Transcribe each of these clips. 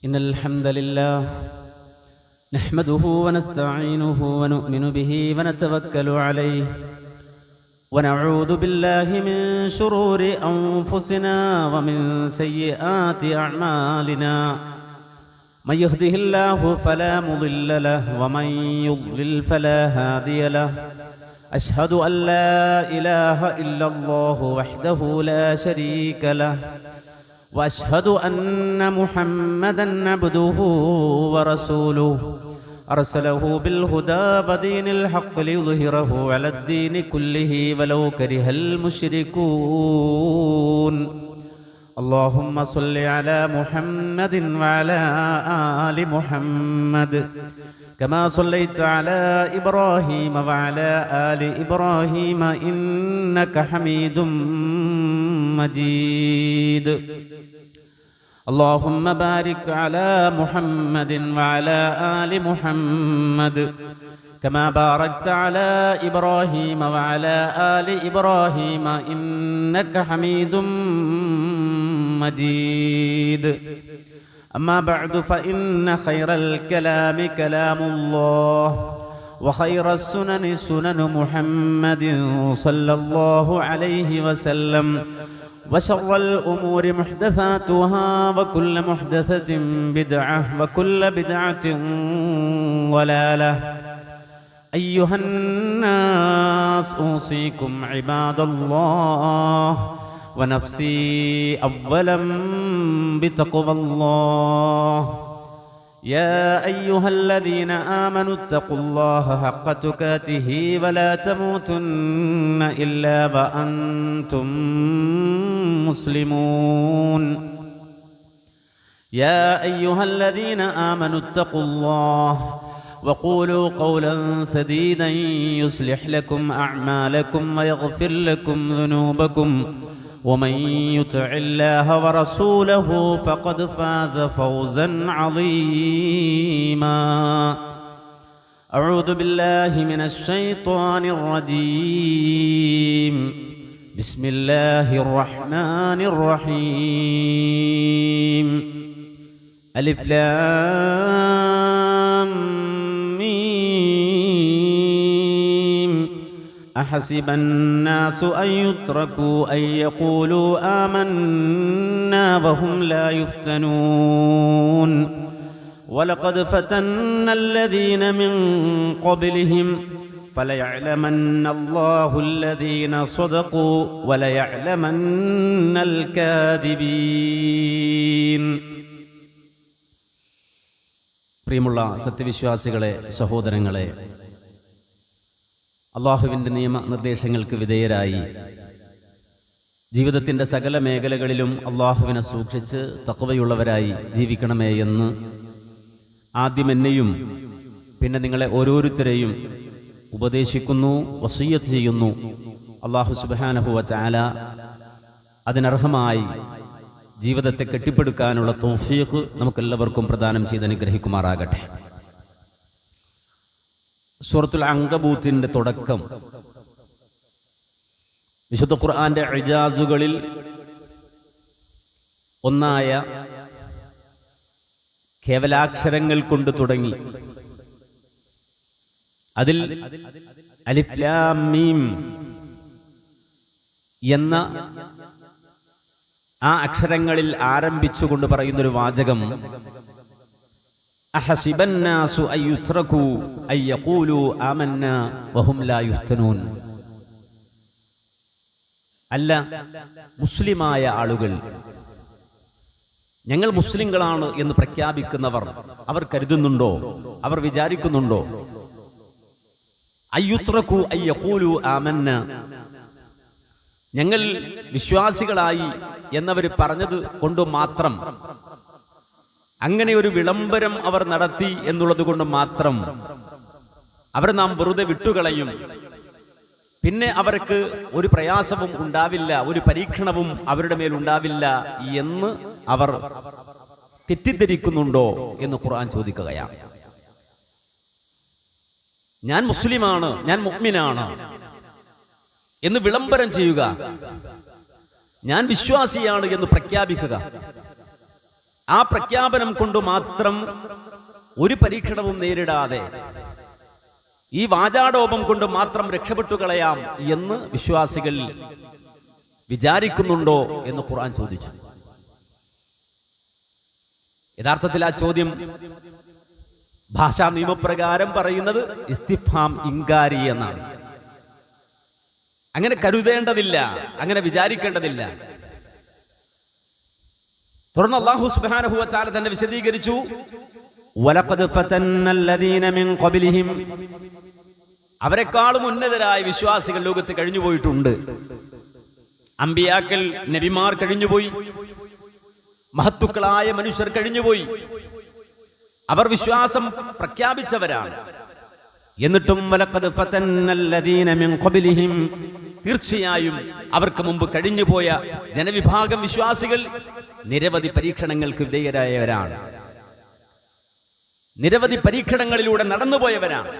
إن الحمد لله نحمده ونستعينه ونؤمن به ونتوكل عليه ونعوذ بالله من شرور أنفسنا ومن سيئات أعمالنا من يهده الله فلا مضل له ومن يضلل فلا هادي له أشهد أن لا إله إلا الله وحده لا شريك له وأشهد أن محمدًا عبده ورسوله أرسله بالهدى ودين الحق ليظهره على الدين كله ولو كره المشركون اللهم صل على محمد وعلى آل محمد كما صليت على إبراهيم وعلى آل إبراهيم إنك حميد مجيد اللهم بارك على محمد وعلى آل محمد كما باركت على إبراهيم وعلى آل إبراهيم إنك حميد مجيد أما بعد فإن خير الكلام كلام الله وخير السنن سنن محمد صلى الله عليه وسلم وشر الأمور محدثاتها وكل محدثة بدعة وكل بدعة ضلالة أيها الناس أوصيكم عباد الله ونفسي أولا بتقوى الله يا أيها الذين آمنوا اتقوا الله حق تقاته ولا تموتن إلا وأنتم مسلمون يا أيها الذين آمنوا اتقوا الله وقولوا قولا سديدا يصلح لكم أعمالكم ويغفر لكم ذنوبكم ومن يطع الله ورسوله فقد فاز فوزا عظيما أعوذ بالله من الشيطان الرجيم بسم الله الرحمن الرحيم ألف لام ميم أحسب الناس أن يتركوا أن يقولوا آمنا وهم لا يفتنون ولقد فتنا الذين من قبلهم فليعلمن الله الذين صدقوا وليعلمن الكاذبين. പ്രിയമുള്ള സത്യവിശ്വാസികളെ, സഹോദരങ്ങളെ, അള്ളാഹുവിൻ്റെ നിയമനിർദ്ദേശങ്ങൾക്ക് വിധേയരായി ജീവിതത്തിൻ്റെ സകല മേഖലകളിലും അള്ളാഹുവിനെ സൂക്ഷിച്ച് തഖ്വയുള്ളവരായി ജീവിക്കണമേ എന്ന് ആദ്യം എന്നെയും പിന്നെ നിങ്ങളെ ഓരോരുത്തരെയും ഉപദേശിക്കുന്നു, വസിയ്യത്ത് ചെയ്യുന്നു. അള്ളാഹു സുബ്ഹാനഹു വ തആല അതിനർഹമായി ജീവിതത്തെ കെട്ടിപ്പടുക്കാനുള്ള തൗഫീഖ് നമുക്കെല്ലാവർക്കും പ്രദാനം ചെയ്ത് അനുഗ്രഹിക്കുമാറാകട്ടെ. സൂറത്തുൽ അങ്കബൂത്തിന്റെ തുടക്കം വിശുദ്ധ ഖുർആന്റെ ഇജാസുകളിൽ ഒന്നായ കേവലാക്ഷരങ്ങൾ കൊണ്ട് തുടങ്ങി. അതിൽ അലിഫ് ലാം മീം എന്ന ആ അക്ഷരങ്ങളിൽ ആരംഭിച്ചുകൊണ്ട് പറയുന്നൊരു വാചകം, അഹസിബന്നാസു അയ്യുത്രകൂ അയ്യഖൂലു ആമന്നാ വഹും ലാ യുഫ്തനൂൻ. അല്ല, മുസ്ലിമായ ആളുകൾ, ഞങ്ങൾ മുസ്ലിങ്ങളാണ് എന്ന് പ്രഖ്യാപിക്കുന്നവർ, അവർ കരുതുന്നുണ്ടോ, അവർ വിചാരിക്കുന്നുണ്ടോ, അയ്യുത്രകൂ അയ്യഖൂലു ആമന്നാ, ഞങ്ങൾ വിശ്വാസികളായി എന്നവർ പറഞ്ഞത് കൊണ്ട് മാത്രം, അങ്ങനെ ഒരു വിളംബരം അവർ നടത്തി എന്നുള്ളത് കൊണ്ട് മാത്രം അവരെ നാം വെറുതെ വിട്ടുകളയും, പിന്നെ അവർക്ക് ഒരു പ്രയാസവും ഉണ്ടാവില്ല, ഒരു പരീക്ഷണവും അവരുടെ മേൽ ഉണ്ടാവില്ല എന്ന് അവർ തെറ്റിദ്ധരിക്കുന്നുണ്ടോ എന്ന് ഖുർആൻ ചോദിക്കുകയാണ്. ഞാൻ മുസ്ലിമാണ്, ഞാൻ മുഅ്മിനാണ് എന്ന് വിളംബരം ചെയ്യുക, ഞാൻ വിശ്വാസിയാണ് എന്ന് പ്രഖ്യാപിക്കുക, ആ പ്രഖ്യാപനം കൊണ്ട് മാത്രം ഒരു പരീക്ഷണവും നേരിടാതെ ഈ വാചാടോപം കൊണ്ട് മാത്രം രക്ഷപ്പെട്ടു കളയാം എന്ന് വിശ്വാസികൾ വിചാരിക്കുന്നുണ്ടോ എന്ന് ഖുർആൻ ചോദിച്ചു. യഥാർത്ഥത്തിൽ ആ ചോദ്യം ഭാഷാ നിയമപ്രകാരം പറയുന്നത് ഇസ്തിഫാം ഇൻകാരി എന്നാണ്. അങ്ങനെ കരുതേണ്ടതില്ല, അങ്ങനെ വിചാരിക്കേണ്ടതില്ല. തുടർന്ന് അല്ലാഹു സുബ്ഹാനഹു വ തആല തന്നെ വിശദീകരിച്ചു, വലഖദ് ഫതന്നല്ലദീന മിൻ ഖബ്ലിഹിം, അവരെക്കാളും ഉന്നതരായ വിശ്വാസികൾ ലോകത്ത് കഴിഞ്ഞുപോയിട്ടുണ്ട്. അമ്പിയാക്കൾ, നബിമാർ കഴിഞ്ഞുപോയി, മഹത്തുക്കളായ മനുഷ്യർ കഴിഞ്ഞുപോയി. അവർ വിശ്വാസം പ്രഖ്യാപിച്ചവരാണ്. എന്നിട്ടും വലഖദ് ഫതന്നല്ലദീന മിൻ ഖബ്ലിഹിം, തീർച്ചയായും അവർക്ക് മുമ്പ് കഴിഞ്ഞുപോയ ജനവിഭാഗം വിശ്വാസികൾ നിരവധി പരീക്ഷണങ്ങൾക്ക് വിധേയരായവരാണ്, നിരവധി പരീക്ഷണങ്ങളിലൂടെ നടന്നുപോയവരാണ്.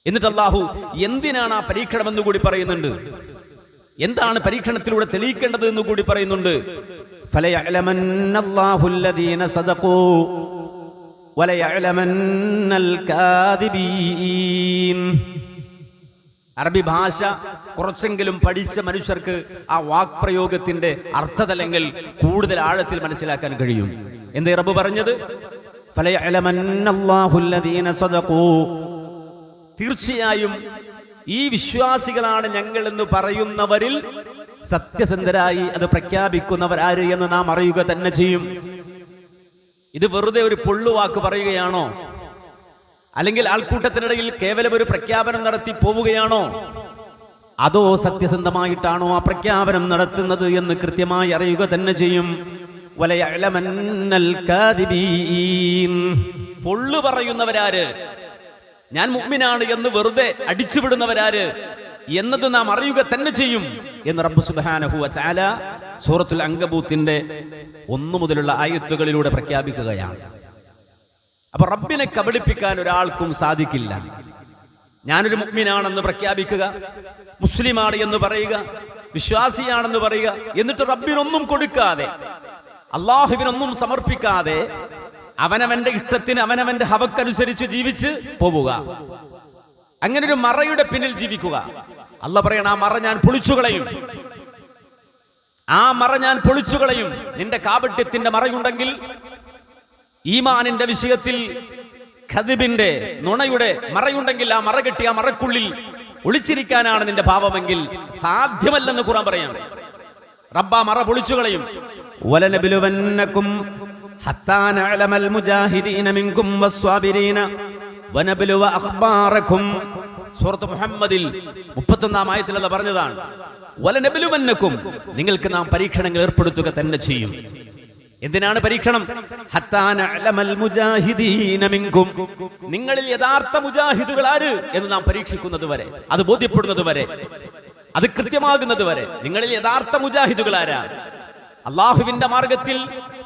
എന്നിട്ട് അല്ലാഹു എന്തിനാണ് ആ പരീക്ഷണം എന്ന് കൂടി പറയുന്നുണ്ട്. എന്താണ് പരീക്ഷണത്തിലൂടെ തെളിയിക്കേണ്ടത് എന്ന് കൂടി പറയുന്നുണ്ട്. ഫലയഅലമന്നല്ലാഹു അല്ലദീന സദഖൂ വലയഅലമന്നൽ കാദിബീൻ. അറബി ഭാഷ കുറച്ചെങ്കിലും പഠിച്ച മനുഷ്യർക്ക് ആ വാക്പ്രയോഗത്തിന്റെ അർത്ഥതലങ്ങൾ കൂടുതൽ ആഴത്തിൽ മനസ്സിലാക്കാൻ കഴിയും. എന്തേ റബ്ബ് പറഞ്ഞത്? ഫലയഅലമന്നല്ലാഹു അല്ലദീന സദഖൂ, തീർച്ചയായും ഈ വിശ്വാസികളാണ് ഞങ്ങൾ എന്ന് പറയുന്നവരിൽ സത്യസന്ധരായി അത് പ്രഖ്യാപിക്കുന്നവരാര് എന്ന് നാം അറിയുക തന്നെ ചെയ്യും. ഇത് വെറുതെ ഒരു പൊള്ളുവാക്ക് പറയുകയാണോ? അല്ലെങ്കിൽ ആൾക്കൂട്ടത്തിനിടയിൽ കേവലം ഒരു പ്രഖ്യാപനം നടത്തി പോവുകയാണോ? അതോ സത്യസന്ധമായിട്ടാണോ ആ പ്രഖ്യാപനം നടത്തുന്നത് എന്ന് കൃത്യമായി അറിയുക തന്നെ ചെയ്യും. വലയഅലമന്നൽ കാദിബീൻ, പൊള്ളു പറയുന്നവരാര്, ഞാൻ മുഅ്മിനാണ് എന്ന് വെറുതെ അടിച്ചുവിടുന്നവരാര് എന്നത് നാം അറിയുക തന്നെ ചെയ്യും എന്ന് റബ്ബ് സുബ്ഹാനഹു വ തആല സൂറത്തുൽ അൻകബൂത്തിന്റെ 1 മുതലുള്ള ആയത്തുകളിലൂടെ പ്രഖ്യാപിക്കുകയാണ്. അപ്പൊ റബ്ബിനെ കബളിപ്പിക്കാൻ ഒരാൾക്കും സാധിക്കില്ല. ഞാനൊരു മുഅ്മിനാണെന്ന് പ്രഖ്യാപിക്കുക, മുസ്ലിമാണ് എന്ന് പറയുക, വിശ്വാസിയാണെന്ന് പറയുക, എന്നിട്ട് റബ്ബിനൊന്നും കൊടുക്കാതെ, അള്ളാഹുവിനൊന്നും സമർപ്പിക്കാതെ അവനവന്റെ ഇഷ്ടത്തിന് അവനവന്റെ ഹവക്കനുസരിച്ച് ജീവിച്ച് പോവുക. അങ്ങനെ ഒരു മറയുടെ പിന്നിൽ ജീവിക്കുക. അല്ലാഹ് പറയണ ആ മറ ഞാൻ പൊളിച്ചുകളയും, ആ മറ ഞാൻ പൊളിച്ചുകളയും. നിന്റെ കാപട്യത്തിന്റെ മറയുണ്ടെങ്കിൽ, ഈമാനിന്റെ വിഷയത്തിൽ ഖദിബിന്റെ നുണയുടെ മറയുണ്ടെങ്കിൽ, ആ മറ കെട്ടി ആ മറക്കുള്ളിൽ ഒളിച്ചിരിക്കാനാണ് നിന്റെ ഭാവമെങ്കിൽ സാധ്യമല്ലെന്ന് ഖുർആൻ പറയാം. റബ്ബ് ആ മറ പൊളിച്ചുകളയും. വലനബിലുവന്നകും ഹത്താ നഅലമൽ മുജാഹിദീന മിൻകും വസ്സാബിരീന വനബ്ലുവ അഖ്ബാറകും. സൂറത്ത് മുഹമ്മദിൽ 31-ാം ആയത്തിൽ അത് പറഞ്ഞതാണ്. വലനബിലുവന്നകും, നിങ്ങൾക്ക് നാം പരീക്ഷണങ്ങൾ ഏർപ്പെടുത്തുക തന്നെ ചെയ്യും. എന്തിനാണ് പരീക്ഷണം? ഹത്താ നഅലമൽ മുജാഹിദീന മിൻകും, നിങ്ങളിൽ യഥാർത്ഥ മുജാഹിദുകൾ ആര് എന്ന് നാം പരീക്ഷിക്കുന്നത് വരെ, അത് ബോധ്യപ്പെടുന്നത് വരെ, അത് കൃത്യമാകുന്നത് വരെ. നിങ്ങളിൽ യഥാർത്ഥ മുജാഹിദുകൾ ആരാണ്? അള്ളാഹുവിന്റെ മാർഗത്തിൽ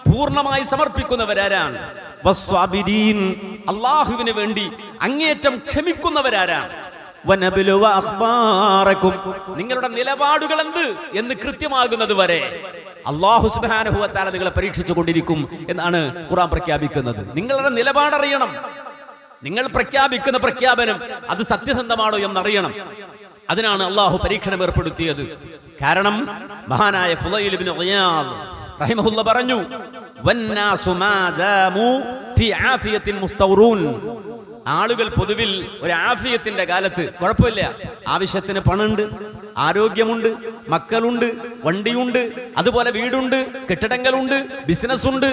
പൂർണ്ണമായി സമർപ്പിക്കുന്നവരാരാണ്? വസ്വാബിരീൻ, അള്ളാഹുവിന് വേണ്ടി അങ്ങേയറ്റം ക്ഷമിക്കുന്നവരാരാണ്? വനബ്ലുവ അഖ്ബാറകും, നിങ്ങളുടെ നിലപാടുകൾ എന്ത് എന്ന് കൃത്യമാകുന്നത് വരെ അല്ലാഹു സുബ്ഹാനഹു വ തആല നിങ്ങളെ പരീക്ഷിച്ചു കൊണ്ടിരിക്കും എന്നാണ് ഖുർആൻ പ്രഖ്യാപിക്കുന്നത്. നിങ്ങളുടെ നിലപാടറിയണം. നിങ്ങൾ പ്രഖ്യാപിക്കുന്ന പ്രഖ്യാപനം അത് സത്യസന്ധമാണോ എന്നറിയണം. അതിനാണ് അള്ളാഹു പരീക്ഷണം ഏർപ്പെടുത്തിയത്. കാരണം മഹാനായ ഫുളൈൽ ഇബ്നു ഇയാദ് റഹിമഹുല്ലാ പറഞ്ഞു, വന്നാസു മാ ദാമു ഫീ ആഫിയത്തിൻ മുസ്തൗറൂൻ, ആളുകൾ പൊതുവിൽ ഒരു ആഫിയത്തിന്റെ കാലത്ത് കുഴപ്പമില്ല, ആവശ്യത്തിന് പണമുണ്ട്, ആരോഗ്യമുണ്ട്, മക്കളുണ്ട്, വണ്ടിയുണ്ട്, അതുപോലെ വീടുണ്ട്, കെട്ടിടങ്ങളുണ്ട്, ബിസിനസ് ഉണ്ട്,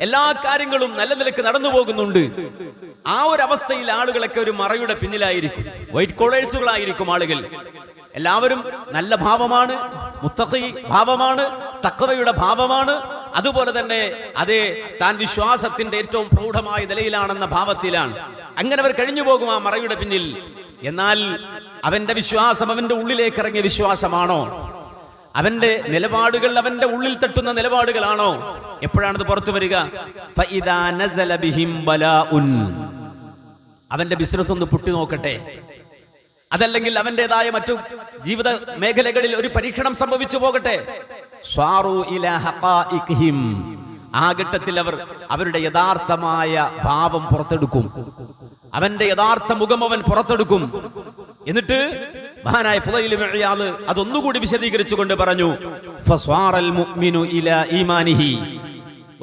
എല്ലാ കാര്യങ്ങളും നല്ല നിലക്ക് നടന്നു പോകുന്നുണ്ട്. ആ ഒരു അവസ്ഥയിൽ ആളുകളൊക്കെ ഒരു മറയുടെ പിന്നിലായിരിക്കും, വൈറ്റ് കോളേഴ്സുകളായിരിക്കും ആളുകൾ. എല്ലാവരും നല്ല ഭാവമാണ്, മുത്തഖി ഭാവമാണ്, തഖ്വയുടെ ഭാവമാണ്, അതുപോലെ തന്നെ അതേ താൻ വിശ്വാസത്തിന്റെ ഏറ്റവും പ്രൗഢമായ നിലയിലാണെന്ന ഭാവത്തിലാണ്. അങ്ങനെ അവർ കഴിഞ്ഞു പോകും ആ മറയുടെ പിന്നിൽ. എന്നാൽ അവന്റെ വിശ്വാസം അവന്റെ ഉള്ളിലേക്ക് ഇറങ്ങിയ വിശ്വാസമാണോ? അവന്റെ നിലപാടുകൾ അവന്റെ ഉള്ളിൽ തട്ടുന്ന നിലപാടുകളാണോ? എപ്പോഴാണത് പുറത്തു വരിക? ഫഇദാ നസല ബിഹിം ബലാഉൻ, അവന്റെ ബിസിനസ് ഒന്ന് പൊട്ടി നോക്കട്ടെ, അതല്ലെങ്കിൽ അവന്റേതായ മറ്റു ജീവിത മേഖലകളിൽ ഒരു പരീക്ഷണം സംഭവിച്ചു പോകട്ടെ, സ്വാറു ഇലാ ഹഖായിഖിഹിം, ആ ഘട്ടത്തിൽ അവർ അവരുടെ യഥാർത്ഥമായ ഭാവം പുറത്തെടുക്കും. അവന്റെ യഥാർത്ഥ മുഖം അവൻ പുറത്തെടുക്കും. എന്നിട്ട് മഹാനായ ഫുളൈൽ ഇബ്നു ഇയാദ് അതൊന്നുകൂടി വിശദീകരിച്ചുകൊണ്ട് പറഞ്ഞു, ഫസ്വാറൽ മുഅ്മിനു ഇലാ ഈമാനിഹി.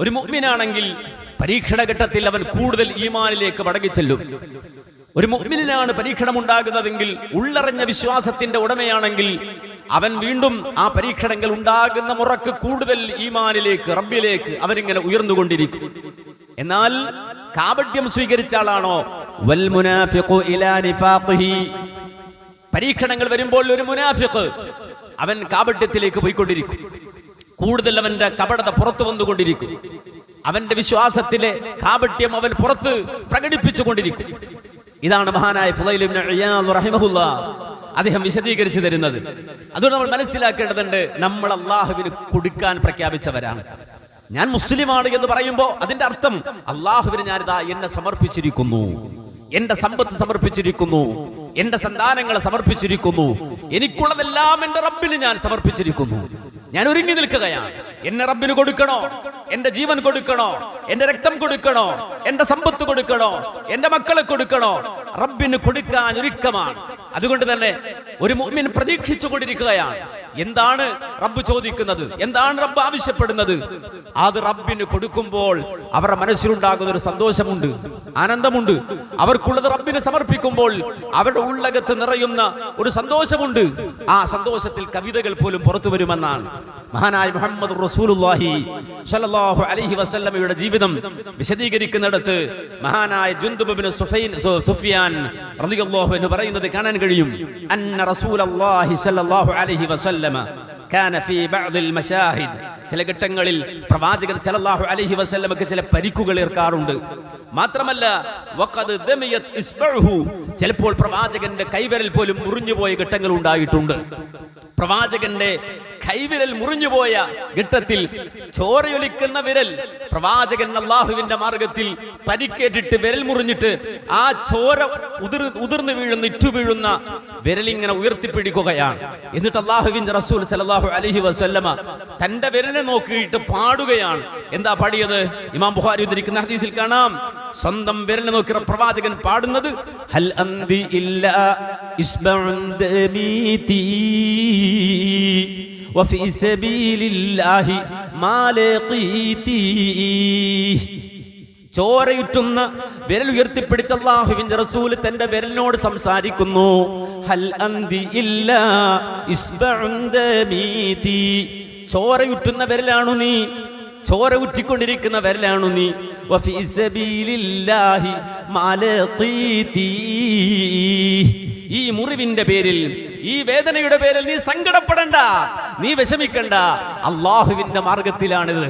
ഒരു മുഅ്മിനാണെങ്കിൽ പരീക്ഷണ ഘട്ടത്തിൽ അവൻ കൂടുതൽ ഈമാനിലേക്ക് മടങ്ങിച്ചെല്ലും. ഒരു മുഅ്മിനിനാണ് പരീക്ഷണം ഉണ്ടാകുന്നതെങ്കിൽ, ഉള്ളറിഞ്ഞ വിശ്വാസത്തിന്റെ ഉടമയാണെങ്കിൽ അവൻ വീണ്ടും ആ പരീക്ഷണങ്ങൾ ഉണ്ടാകുന്ന മുറക്ക് കൂടുതൽ ഈമാനിലേക്ക്, റബ്ബിലേക്ക് അവനിങ്ങനെ ഉയർന്നുകൊണ്ടിരിക്കും. എന്നാൽ കാപട്യം സ്വീകരിച്ച ആളാണോ, വൽ മുനാഫിഖു ഇലാ നിഫാഖിഹി. പരീക്ഷണങ്ങൾ വരുമ്പോൾ ഒരു മുനാഫിഖ് അവൻ കാപട്യത്തിലേക്ക് പോയിക്കൊണ്ടിരിക്കും. കൂടുതൽ അവന്റെ കപടത പുറത്തു വന്നുകൊണ്ടിരിക്കും. അവന്റെ വിശ്വാസത്തിലെ കാപട്യം അവൻ പുറത്ത് പ്രകടിപ്പിച്ചുകൊണ്ടിരിക്കും. ഇതാണ് മഹാനായ ഫുളൈൽ ഇബ്നു ഇയാദ് റഹിമഹുല്ലാഹ് അദ്ദേഹം വിശദീകരിച്ചു തരുന്നത്. അതുകൊണ്ട് നമ്മൾ മനസ്സിലാക്കേണ്ടതുണ്ട്, നമ്മൾ അള്ളാഹുവിന് കൊടുക്കാൻ പ്രഖ്യാപിച്ചവരാണ്. ഞാൻ മുസ്ലിമാണ് എന്ന് പറയുമ്പോൾ അതിന്റെ അർത്ഥം അള്ളാഹുവിന് ഞാനിതാ എന്നെ സമർപ്പിച്ചിരിക്കുന്നു, എന്റെ സമ്പത്ത് സമർപ്പിച്ചിരിക്കുന്നു, എന്റെ സന്താനങ്ങളെ സമർപ്പിച്ചിരിക്കുന്നു, എനിക്കുള്ളതെല്ലാം എന്റെ റബ്ബിന് ഞാൻ സമർപ്പിച്ചിരിക്കുന്നു. ഞാൻ ഒരുങ്ങി നിൽക്കുകയാണ്. എന്നെ റബ്ബിന് കൊടുക്കണോ, എന്റെ ജീവൻ കൊടുക്കണോ, എന്റെ രക്തം കൊടുക്കണോ, എന്റെ സമ്പത്ത് കൊടുക്കണോ, എന്റെ മക്കളെ കൊടുക്കണോ, റബ്ബിന് കൊടുക്കാൻ ഒരുക്കമാണ്. അതുകൊണ്ട് തന്നെ ഒരു മുഅ്മിൻ പ്രതീക്ഷിച്ചു കൊണ്ടിരിക്കുകയാണ്. എന്താണ് റബ്ബ് ചോദിക്കുന്നത്, എന്താണ് റബ്ബ് ആവശ്യപ്പെടുന്നത്? അത് റബ്ബിന് കൊടുക്കുമ്പോൾ അവരുടെ മനസ്സിലുണ്ടാകുന്ന ഒരു സന്തോഷമുണ്ട്, ആനന്ദമുണ്ട്. അവർക്കുള്ളത് റബ്ബിന് സമർപ്പിക്കുമ്പോൾ അവരുടെ ഉള്ളകത്ത് നിറയുന്ന ഒരു സന്തോഷമുണ്ട്. ആ സന്തോഷത്തിൽ കവിതകൾ പോലും പുറത്തു വരുമെന്നാണ് മഹാനായ മുഹമ്മദ് റസൂലുള്ളാഹി സ്വല്ലല്ലാഹു അലൈഹി വസല്ലമയുടെ ജീവിതം വിശദീകരിക്കുന്നിടത്ത് മഹാനായ ജുൻദുബ് ഇബ്നു സുഫിയാൻ റളിയല്ലാഹു അൻഹു പറയുന്നത് കാണാൻ കഴിയും. അന്ന റസൂലുള്ളാഹി സ്വല്ലല്ലാഹു അലൈഹി വസല്ലമ കാന ഫീ ബഅദിൽ മശാഹിദ്. ചില ഘട്ടങ്ങളിൽ പ്രവാചകൻ സല്ലല്ലാഹു അലൈഹി വസല്ലമക്ക് ചില പരിക്കുകൾ ഏൽക്കാറുണ്ട്. മാത്രമല്ല വഖദ് ദമിയത് ഇസ്ബഉഹു, ചിലപ്പോൾ പ്രവാചകന്റെ കൈവിരൽ പോലും മുറിഞ്ഞുപോയ ഘട്ടങ്ങൾ ഉണ്ടായിട്ടുണ്ട്. പ്രവാചകന്റെ കൈവിരൽ മുറിഞ്ഞുപോയ ഘട്ടത്തിൽ ചോരയൊലിക്കുന്ന വിരൽ, പ്രവാചകൻ അള്ളാഹുവിന്റെ മാർഗത്തിൽ പരിക്കേറ്റിട്ട് വിരൽ മുറിഞ്ഞിട്ട് ആ ചോര ഉതിർന്നു വീഴുന്ന, ഇറ്റു വീഴുന്ന വിരലിങ്ങനെ ഉയർത്തിപ്പിടിക്കുകയാണ്. എന്നിട്ട് അള്ളാഹുവിന്റെ റസൂൽ സല്ലല്ലാഹു അലൈഹി വസല്ലമ തന്റെ വിരലിനെ നോക്കിയിട്ട് പാടുകയാണ്. എന്താ പാടിയത്? ഇമാം ബുഖാരി ഉദ്ധരിക്കുന്ന ഹദീസിൽ കാണാം, സ്വന്തം വിരലിനെ നോക്കി പ്രവാചകൻ പാടുന്നത്, ഹൽ അന്തി ഇല്ലാ ഇസ്ബഉൻ ദമീതി വഫീ സബീലില്ലാഹി മാ ലഖീതി. ചോരയുറ്റുന്ന വിരൽ ഉയർത്തിപ്പിടിച്ച അല്ലാഹുവിന്റെ റസൂൽ തന്റെ വിരലിനോട് സംസാരിക്കുന്നു, ഹൽ അന്തി ഇല്ലാ ഇസ്ബഉൻ ദമീതി. ചോരയുറ്റുന്ന വിരലാണു നീ, ചോര ഉറ്റിക്കൊണ്ടിരിക്കുന്ന വിരലാണു നീ. വഫീ സബീലില്ലാഹി മാ ലഖീതി. ഈ മുറിവിന്റെ പേരിൽ, ഈ വേദനയുടെ പേരിൽ നീ സങ്കടപ്പെടണ്ട, നീ വിഷമിക്കണ്ട. അള്ളാഹുവിന്റെ മാർഗത്തിലാണിത്,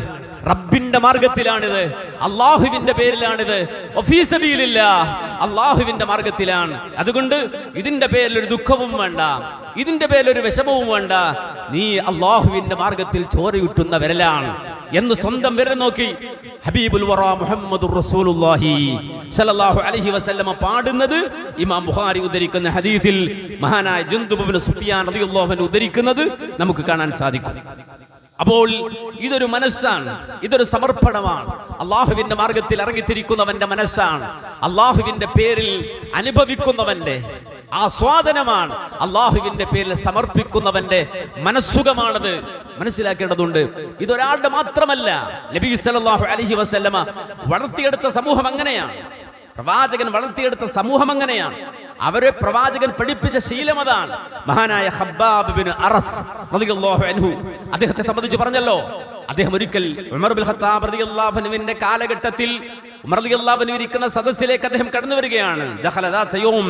റബ്ബിന്റെ മാർഗത്തിലാണിത്, അള്ളാഹുവിന്റെ പേരിലാണിത്. വഫീ സബീലില്ലാഹ്, അള്ളാഹുവിന്റെ മാർഗത്തിലാണ്. അതുകൊണ്ട് ഇതിന്റെ പേരിൽ ഒരു ദുഃഖവും വേണ്ട, ഇതിന്റെ പേരിൽ ഒരു വിഷമവും വേണ്ട. നീ അള്ളാഹുവിന്റെ മാർഗത്തിൽ ചോരയുറ്റുന്ന വിരലാണ് എന്ന് സ്വന്തം വിരൽ നോക്കി ഹബീബുൽ വറ മുഹമ്മദുർ റസൂലുള്ളാഹി സ്വല്ലല്ലാഹു അലൈഹി വസല്ലമ പാടുന്നത് ഇമാം ബുഖാരി ഉദ്ധരിക്കുന്ന ഹദീസിൽ മഹാനായ ജുൻദുബ് ഇബ്നു സുഫിയാൻ റളിയല്ലാഹു അൻഹു ഉദ്ധരിക്കുന്നത് നമുക്ക് കാണാൻ സാധിക്കും. അപ്പോൾ ഇതൊരു മനസ്സാണ്, ഇതൊരു സമർപ്പണമാണ്. അള്ളാഹുവിന്റെ മാർഗത്തിൽ ഇറങ്ങിത്തിരിക്കുന്നവന്റെ മനസ്സാണ്. അള്ളാഹുവിന്റെ പേരിൽ അനുഭവിക്കുന്നവന്റെ ആസ്വാദനമാണ്. അള്ളാഹുവിന്റെ പേരിൽ സമർപ്പിക്കുന്നവന്റെ മനസ്സുഖമാണത്. മനസ്സിലാക്കേണ്ടതുണ്ട്. ഇതൊരാളുടെ മാത്രമല്ല, നബി സല്ലല്ലാഹു അലൈഹി വസല്ലമ വളർത്തിയെടുത്ത സമൂഹം അങ്ങനെയാണ്. പ്രവാചകൻ വളർത്തിയെടുത്ത സമൂഹം അങ്ങനെയാണ്. അവരെ പ്രവാചകൻ പഠിപ്പിച്ച ശീലം അതാണ്. മഹാനായ ഖബ്ബാബ് ഇബ്നു അറസ് റളിയല്ലാഹു അൻഹു അദ്ദേഹത്തെ സംബന്ധിച്ച് പറഞ്ഞല്ലോ, അദ്ദേഹം ഒരിക്കൽ ഉമർ ഇബ്നുൽ ഖത്താബ് റളിയല്ലാഹു അൻഹുവിന്റെ കാലഘട്ടത്തിൽ ഉമർ റളിയല്ലാഹു അൻഹു ഇരിക്കുന്ന സദസ്സിലേക്ക് അദ്ദേഹം കടന്നു വരികയാണ്. ദഖല ദാത യൗം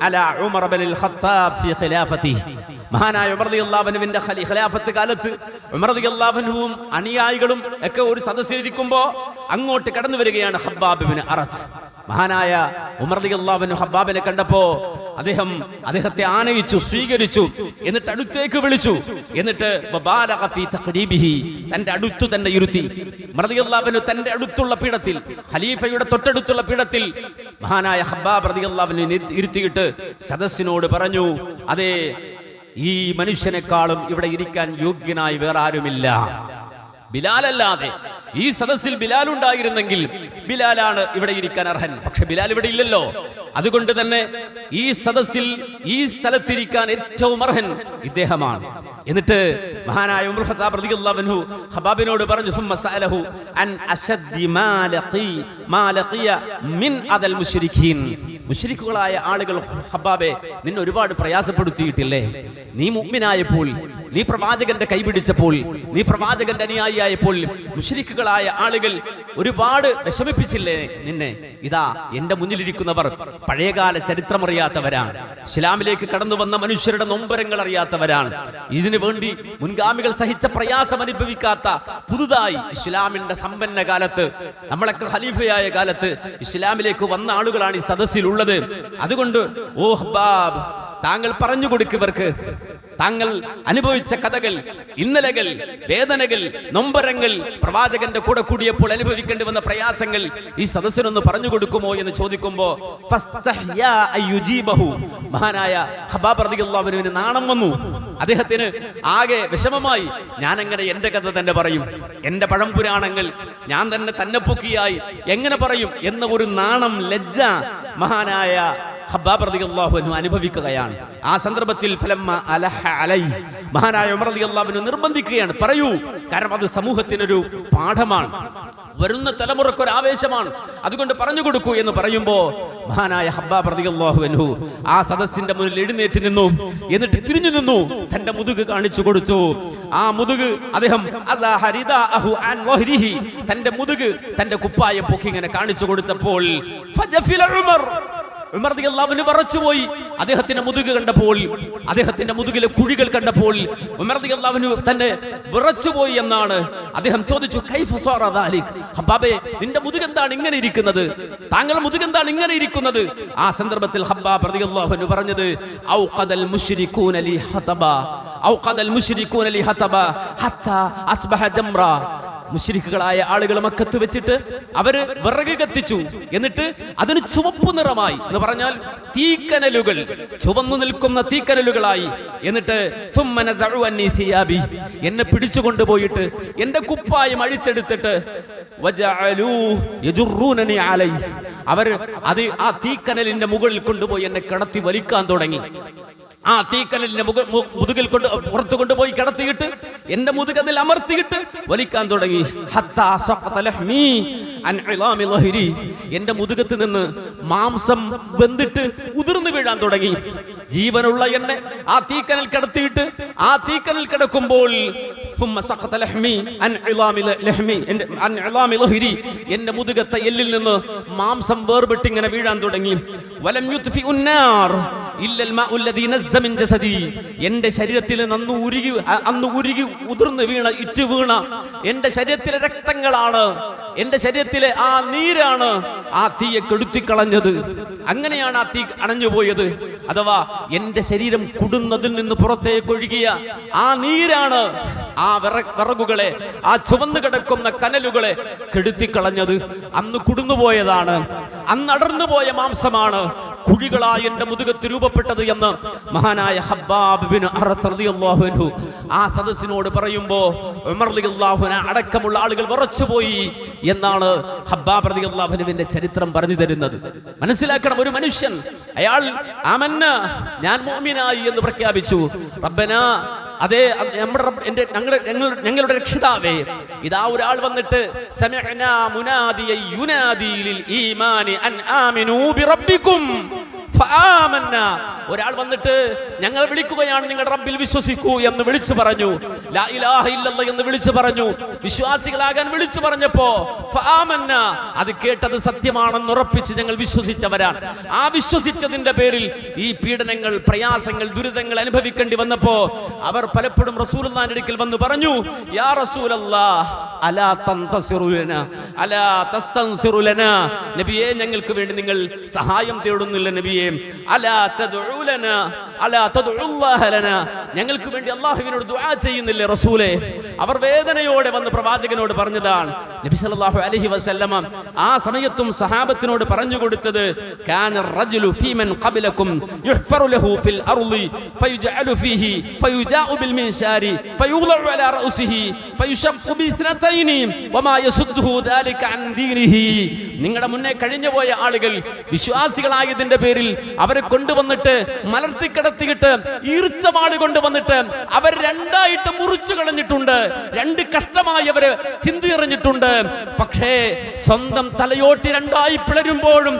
അലാ ഉമർ ഇബ്നുൽ ഖത്താബ് ഫീ ഖിലാഫതിഹി. മഹാനായ ഉമർ റളിയല്ലാഹു അൻഹുവിന്റെ ഖിലാഫത്ത് കാലത്ത് ഉമർ റളിയല്ലാഹു അൻഹുവും അനുയായികളും ഒക്കെ ഒരു സദസ്സിലിരിക്കുമ്പോൾ അങ്ങോട്ട് കടന്നു വരികയാണ് ഖബ്ബാബ് ഇബ്നു അറസ്. മഹാനായ ഉമർ റളിയല്ലാഹു അൻഹു ഖബ്ബാബിനെ കണ്ടപ്പോ അദ്ദേഹത്തെ ആനയിച്ചു, സ്വീകരിച്ചു. എന്നിട്ട് അടുത്തേക്ക് വിളിച്ചു. എന്നിട്ട് വബാലഗ ഫീ തഖരീബിഹി, തന്റെ അടുത്ത് തന്നെ ഇരുത്തി. ഉമർ റളിയല്ലാഹു അൻഹു തന്റെ അടുത്തുള്ള പീഠത്തിൽ, ഖലീഫയുടെ തൊട്ടടുത്തുള്ള പീഠത്തിൽ മഹാനായ ഖബ്ബാബ് റളിയല്ലാഹു അൻഹു ഇരുത്തിയിട്ട് സദസ്സിനോട് പറഞ്ഞു, അതേ, ഈ മനുഷ്യനെക്കാളും ഇവിടെ ഇരിക്കാൻ യോഗ്യനായി വേറെ ആരുമില്ല. ബിലാലല്ലാതെ ഈ സദസ്സിൽ ബിലാൽ ഉണ്ടായിരുന്നെങ്കിൽ ബിലാലാണ് ഇവിടെ ഇരിക്കാൻ അർഹൻ. പക്ഷെ ബിലാൽ ഇവിടെ ഇല്ലല്ലോ. അതുകൊണ്ട് തന്നെ ഈ സദസ്സിൽ ഈ സ്ഥലത്തിരിക്കാൻ ഏറ്റവും അർഹൻ ഇദ്ദേഹമാണ്. എന്നിട്ട് മഹാനായ ഉമർ ഖത്താബ് റളിയല്ലാഹു അൻഹു ഖബാബിനോട് പറഞ്ഞു, സുമ്മ സഅലഹു അൻ അശദ്ദി മാ ലഖിയ മിൻ അദൽ മുശ്രിക്കീൻ. മുശ്രിക്കുകളായ ആളുകൾ ഖബാബെ നിന്നെ ഒരുപാട് പ്രയാസപ്പെടുത്തിയിട്ടില്ലേ? നീ മുഅ്മിനായപ്പോൾ, നീ പ്രവാചകന്റെ കൈപിടിച്ചപ്പോൾ, നീ പ്രവാചകന്റെ അനുയായിയായപ്പോൾ മുശ്രിക്കുകളായ ആളുകൾ ഒരുപാട് വിഷമിപ്പിച്ചില്ലേ നിന്നെ? ഇതാ എന്റെ മുന്നിലിരിക്കുന്നവർ പഴയകാല ചരിത്രമറിയാത്തവരാണ്, ഇസ്ലാമിലേക്ക് കടന്നു വന്ന മനുഷ്യരുടെ നൊമ്പരങ്ങൾ അറിയാത്തവരാണ്, ഇതിനു വേണ്ടി മുൻഗാമികൾ സഹിച്ച പ്രയാസം അനുഭവിക്കാത്ത, പുതുതായി ഇസ്ലാമിന്റെ സമ്പന്ന കാലത്ത്, നമ്മളൊക്കെ ഖലീഫയായ കാലത്ത് ഇസ്ലാമിലേക്ക് വന്ന ആളുകളാണ് ഈ സദസ്സിലുള്ളത്. അതുകൊണ്ട് ഓ ഹബ്ബാബ്, താങ്കൾ പറഞ്ഞു കൊടുക്കവർക്ക് താങ്കൾ അനുഭവിച്ച കഥകൾ, ഇന്നലകൾ, വേദനകൾ, നൊമ്പരങ്ങൾ, പ്രവാചകന്റെ കൂടെ കൂടിയപ്പോൾ അനുഭവിക്കേണ്ടി വന്ന പ്രയാസങ്ങൾ ഈ സദസ്സിനൊന്ന് പറഞ്ഞു കൊടുക്കുമോ എന്ന് ചോദിക്കുമ്പോ മഹാനായ ഖബാബ് റളിയല്ലാഹു അൻഹുവിന് നാണം വന്നു. അദ്ദേഹത്തിന് ആകെ വിഷമമായി. ഞാൻ എങ്ങനെ എന്റെ കഥ തന്നെ പറയും? എന്റെ പഴംപുരാണങ്ങൾ ഞാൻ തന്നെ പൊക്കിയായി എങ്ങനെ പറയും എന്ന ഒരു നാണം, ലജ്ജ മഹാനായ ഖബാബ് റളിയല്ലാഹു അൻഹു അനുഭവിക്കുകയാണ്. ആ സന്ദർഭത്തിൽ ഫലമ്മ അലഹ അലൈഹി, മഹാനായ ഉമർ റളിയല്ലാഹു അൻഹു നിർബന്ധിക്കുകയാണ്, പറയൂ. കാരണം അത് സമൂഹത്തിനൊരു പാഠമാണ്, വരുന്ന തലമുറക്കൊരു ആവേശമാണ്, അതുകൊണ്ട് പറഞ്ഞു കൊടുക്കൂ എന്ന് പറയുമ്പോ മഹാനായ ഖബാബ് റളിയല്ലാഹു അൻഹു ആ സദസ്സിന്റെ മുന്നിൽ എഴുന്നേറ്റ് നിന്നു. എന്നിട്ട് തിരിഞ്ഞു നിന്നു, തന്റെ മുതുക് കാണിച്ചു കൊടുത്തു. ആ മുതുക് അദ്ദേഹം തന്റെ മുതുക്, തന്റെ കുപ്പായം പൊക്കി ഇങ്ങനെ കാണിച്ചു കൊടുത്തപ്പോൾ ഉമർ റളിയല്ലാഹു അൻഹു വിറച്ചുപോയി. അദ്ദേഹത്തിന്റെ മുതുക് കണ്ടപ്പോൾ, അദ്ദേഹത്തിന്റെ മുതുകിലെ കുഴികൾ കണ്ടപ്പോൾ ഉമർ റളിയല്ലാഹു അൻഹു തന്നെ വിറച്ചുപോയി എന്നാണ്. അദ്ദേഹം ചോദിച്ചു, കൈഫ സാറ ദാലിക്? ഹബ്ബാബേ, നിന്റെ മുതുക് എന്താണ് ഇങ്ങനെ ഇരിക്കുന്നത്? താങ്കളുടെ മുതുക് എന്താണ് ഇങ്ങനെ ഇരിക്കുന്നത്? ആ സന്ദർഭത്തിൽ ഹബ്ബാബ് റളിയല്ലാഹു അൻഹു പറഞ്ഞത്, ഔഖദൽ മുശ്രികൂന ലി ഹതബ, ഔഖദൽ മുശ്രികൂന ലി ഹതബ ഹത്താ അസ്ബഹ ജംറ. മുശ്രിക്കുകളായ ആളുകൾ മക്കത്ത് വെച്ചിട്ട് അവര് വിറക് കത്തിച്ചു, എന്നിട്ട് അതിന് ചുവപ്പ് നിറമായി എന്ന് പറഞ്ഞാൽ തീക്കനലുകൾ, ചുവന്നു നിൽക്കുന്ന തീക്കനലുകളായി. എന്നിട്ട് എന്നെ പിടിച്ചുകൊണ്ടുപോയിട്ട് എന്റെ കുപ്പായം അഴിച്ചെടുത്തിട്ട് അവർ അത് ആ തീക്കനലിന്റെ മുകളിൽ കൊണ്ടുപോയി എന്നെ കിടത്തി വലിക്കാൻ തുടങ്ങി. ആ തീക്കനലിന്റെ മുതുകിൽ പുറത്തു കൊണ്ടുപോയി കിടത്തിയിട്ട് എന്റെ മുതുകതിൽ അമർത്തിയിട്ട് വലിക്കാൻ തുടങ്ങി. എന്റെ മുതുകത്ത് നിന്ന് മാംസം വെന്തിട്ട് ഉതിർന്നു വീഴാൻ തുടങ്ങി. ജീവനുള്ള എന്നെ ആ തീക്കനൽ കിടത്തിയിട്ട് ആ തീക്കനൽ കിടക്കുമ്പോൾ എന്റെ മുതുകത്തെ എല്ലിൽ നിന്ന് മാംസം വേർപെട്ടിങ്ങനെ വീഴാൻ തുടങ്ങി. എന്റെ ശരീരത്തിൽ അന്ന് ഉരുകി ഉതിർന്ന് വീണ ഇറ്റു വീണ എന്റെ ശരീരത്തിലെ രക്തങ്ങളാണ്, എന്റെ ശരീരത്തിലെ ആ നീരാണ് ആ തീയെ കെടുത്തിക്കളഞ്ഞത്. അങ്ങനെയാണ് ആ തീ അണഞ്ഞുപോയത്. അഥവാ എന്റെ ശരീരം കുടുന്നതിൽ നിന്ന് പുറത്തേക്ക് ഒഴുകിയ ആ നീരാണ് ആ വിറകുകളെ, ആ ചുവന്നു കിടക്കുന്ന കനലുകളെ കെടുത്തിക്കളഞ്ഞത്. അന്ന് കുടുന്നുപോയതാണ്, അന്ന് അടർന്നുപോയ മാംസമാണ് കുഴികളായി എന്റെ മുതുകത്ത് രൂപപ്പെട്ടത് എന്ന് മഹാനായ ഖബ്ബാബ് ബിൻ അറത്ത് റളിയല്ലാഹു അൻഹു ആ സദസ്സിനോട് പറയുമ്പോ ഉമർ റളിയല്ലാഹു അൻഹു അടക്കമുള്ള ആളുകൾ വിറച്ചുപോയി എന്നാണ് ഖബ്ബാബ് റളിയല്ലാഹു അൻഹുവിന്റെ ചരിത്രം പറഞ്ഞു തരുന്നത്. മനസ്സിലാക്കണം, ഒരു മനുഷ്യൻ അയാൾ ആമന്ന, ഞാൻ മുഅ്മിനായി എന്ന് പ്രഖ്യാപിച്ചു. റബ്ബനാ, അതെ ഞങ്ങളുടെ രക്ഷിതാവേ, ഇതാ ഒരാൾ വന്നിട്ട് സമിഅനാ മുനാദിയ യുനാദി ലിൽ ഈമാനി അൻ ആമിനൂ ബിറബ്ബികും ഫആമന്നാ. ഒരാൾ വന്നിട്ട് ഞങ്ങൾ വിളിക്കുകയാണ്, നിങ്ങൾ റബ്ബിൽ വിശ്വസിക്കൂ എന്ന് വിളിച്ചു പറഞ്ഞു. ലാ ഇലാഹ ഇല്ലല്ലാഹ് എന്ന് വിളിച്ചു പറഞ്ഞു. വിശ്വാസികളാകാൻ വിളിച്ചു പറഞ്ഞപ്പോ ഫആമന്നാ, അത് കേട്ടത് സത്യമാണെന്ന് ഉറപ്പിച്ച് ഞങ്ങൾ വിശ്വസിച്ചവരാണ്. ആ വിശ്വസിച്ചതിന്റെ പേരിൽ ഈ പീഡനങ്ങൾ, പ്രയാസങ്ങൾ, ദുരിതങ്ങൾ അനുഭവിക്കേണ്ടി വന്നപ്പോ അവർ പലപ്പോഴും റസൂലുള്ളാഹിന്റെ അടുക്കൽ വന്ന് പറഞ്ഞു, യാ റസൂലല്ലാഹ് അലാ തൻതസിറു ലനാ അലാ തസ്തൻസിറു ലനാ, നബിയേ ഞങ്ങൾക്ക് വേണ്ടി നിങ്ങൾ സഹായം തേടുന്നില്ല നബിയേ, അലാ തദ്ഉ ലനാ അലാ തദ്ഉല്ലാഹ ലനാ, ഞങ്ങൾക്ക് വേണ്ടി അല്ലാഹുവിനോട് ദുആ ചെയ്യുന്നില്ലേ റസൂലേ? അവർ വേദനയോടെ വന്ന് പ്രവാചകനോട് പറഞ്ഞതാണ്. നബി സല്ലല്ലാഹു അലൈഹി വസല്ലമ ആ സമയത്തും സഹാബത്തിനോട് പറഞ്ഞു കൊടുത്തത്, കാന റജുലു ഫീമൻ ഖബലകും യുഹ്ഫറു ലഹു ഫിൽ അർളി ഫയുജഅലു ഫീഹി ഫയുജാഉ ബിൽ മിൻശാരി ഫയുളഉ അലാ റഅസിഹി ഫയുശഖു ബിസ്നതൈനി വമാ യസുദ്ദുഹു ദാലിക അൻ ദീനിഹി. നിങ്ങളുടെ മുന്നേ കഴിഞ്ഞുപോയ ആളുകൾ വിശ്വാസികളായതിന്റെ പേരിൽ അവരെ കൊണ്ടുവന്നിട്ട് മലർത്തിക്കിടത്തിയിട്ട് ഈർച്ചവാട് കൊണ്ടുവന്നിട്ട് അവർ രണ്ടായിട്ട് മുറിച്ചു കളഞ്ഞിട്ടുണ്ട്, രണ്ട് കഷ്ടമായി അവര് ചിന്തിയെറിഞ്ഞിട്ടുണ്ട്. പക്ഷേ സ്വന്തം തലയോട്ടി രണ്ടായി പിളരുമ്പോഴും